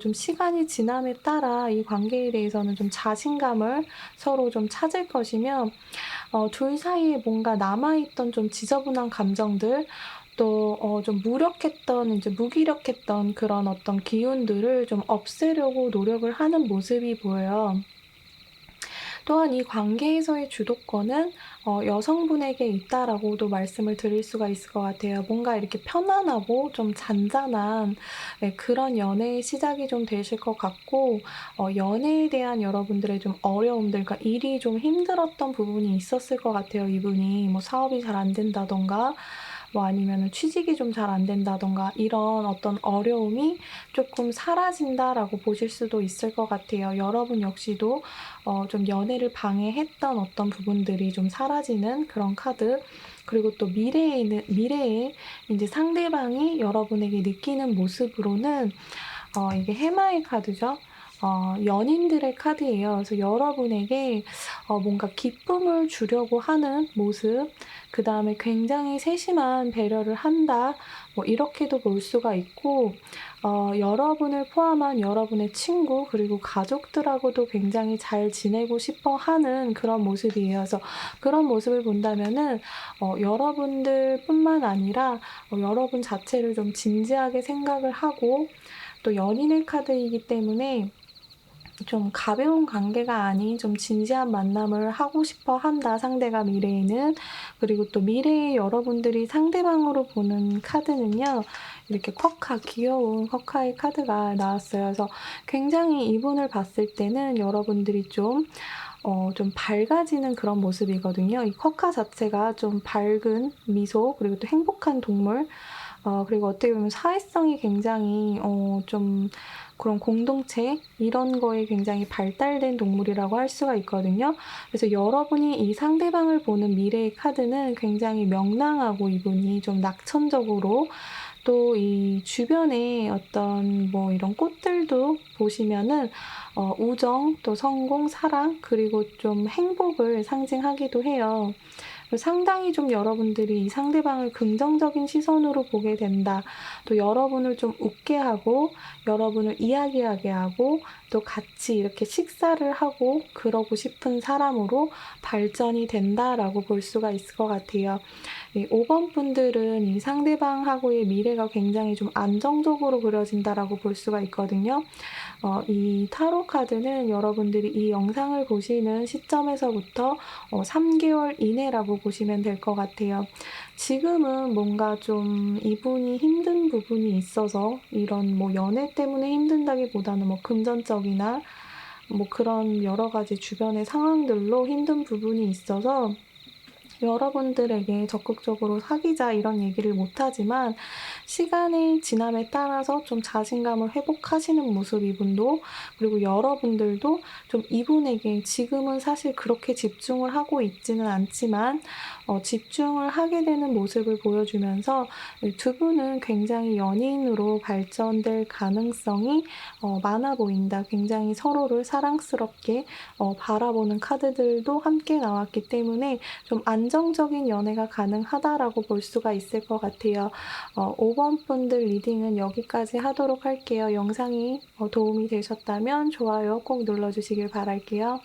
좀 시간이 지남에 따라 이 관계에 대해서는 좀 자신감을 서로 좀 찾을 것이며 둘 사이에 뭔가 남아있던 좀 지저분한 감정들 또 좀 무력했던 이제 무기력했던 그런 어떤 기운들을 좀 없애려고 노력을 하는 모습이 보여요. 또한 이 관계에서의 주도권은 여성분에게 있다라고도 말씀을 드릴 수가 있을 것 같아요. 뭔가 이렇게 편안하고 좀 잔잔한 그런 연애의 시작이 좀 되실 것 같고 연애에 대한 여러분들의 좀 어려움들, 그러니까 일이 좀 힘들었던 부분이 있었을 것 같아요. 이분이 뭐 사업이 잘 안 된다든가 뭐 아니면은 취직이 좀 잘 안 된다든가 이런 어떤 어려움이 조금 사라진다라고 보실 수도 있을 것 같아요. 여러분 역시도 좀 연애를 방해했던 어떤 부분들이 좀 사라지는 그런 카드. 그리고 또 미래에 이제 상대방이 여러분에게 느끼는 모습으로는 이게 해마의 카드죠. 연인들의 카드예요. 그래서 여러분에게 뭔가 기쁨을 주려고 하는 모습, 그다음에 굉장히 세심한 배려를 한다. 뭐 이렇게도 볼 수가 있고 여러분을 포함한 여러분의 친구 그리고 가족들하고도 굉장히 잘 지내고 싶어 하는 그런 모습이에요. 그래서 그런 모습을 본다면은 여러분들뿐만 아니라 여러분 자체를 좀 진지하게 생각을 하고 또 연인의 카드이기 때문에 좀 가벼운 관계가 아닌 좀 진지한 만남을 하고 싶어 한다, 상대가 미래에는. 그리고 또 미래에 여러분들이 상대방으로 보는 카드는요, 이렇게 귀여운 쿼카의 카드가 나왔어요. 그래서 굉장히 이분을 봤을 때는 여러분들이 좀 밝아지는 그런 모습이거든요. 이 쿼카 자체가 좀 밝은 미소, 그리고 또 행복한 동물, 그리고 어떻게 보면 사회성이 굉장히 좀 그런 공동체 이런 거에 굉장히 발달된 동물이라고 할 수가 있거든요. 그래서 여러분이 이 상대방을 보는 미래의 카드는 굉장히 명랑하고 이분이 좀 낙천적으로 또 이 주변에 어떤 뭐 이런 꽃들도 보시면은 우정, 또 성공, 사랑, 그리고 좀 행복을 상징하기도 해요. 상당히 좀 여러분들이 이 상대방을 긍정적인 시선으로 보게 된다. 또 여러분을 좀 웃게 하고, 여러분을 이야기하게 하고, 또 같이 이렇게 식사를 하고 그러고 싶은 사람으로 발전이 된다라고 볼 수가 있을 것 같아요. 5번 분들은 이 상대방하고의 미래가 굉장히 좀 안정적으로 그려진다라고 볼 수가 있거든요. 이 타로 카드는 여러분들이 이 영상을 보시는 시점에서부터 3개월 이내라고 보시면 될 것 같아요. 지금은 뭔가 좀 이분이 힘든 부분이 있어서 이런 뭐 연애 때문에 힘든다기보다는 뭐 금전적이나 뭐 그런 여러 가지 주변의 상황들로 힘든 부분이 있어서 여러분들에게 적극적으로 사귀자 이런 얘기를 못하지만 시간이 지남에 따라서 좀 자신감을 회복하시는 모습 이분도, 그리고 여러분들도 좀 이분에게 지금은 사실 그렇게 집중을 하고 있지는 않지만 집중을 하게 되는 모습을 보여주면서 두 분은 굉장히 연인으로 발전될 가능성이 많아 보인다. 굉장히 서로를 사랑스럽게 바라보는 카드들도 함께 나왔기 때문에 좀 안정적인 연애가 가능하다라고 볼 수가 있을 것 같아요. 5번 분들 리딩은 여기까지 하도록 할게요. 영상이 도움이 되셨다면 좋아요 꼭 눌러주시길 바랄게요.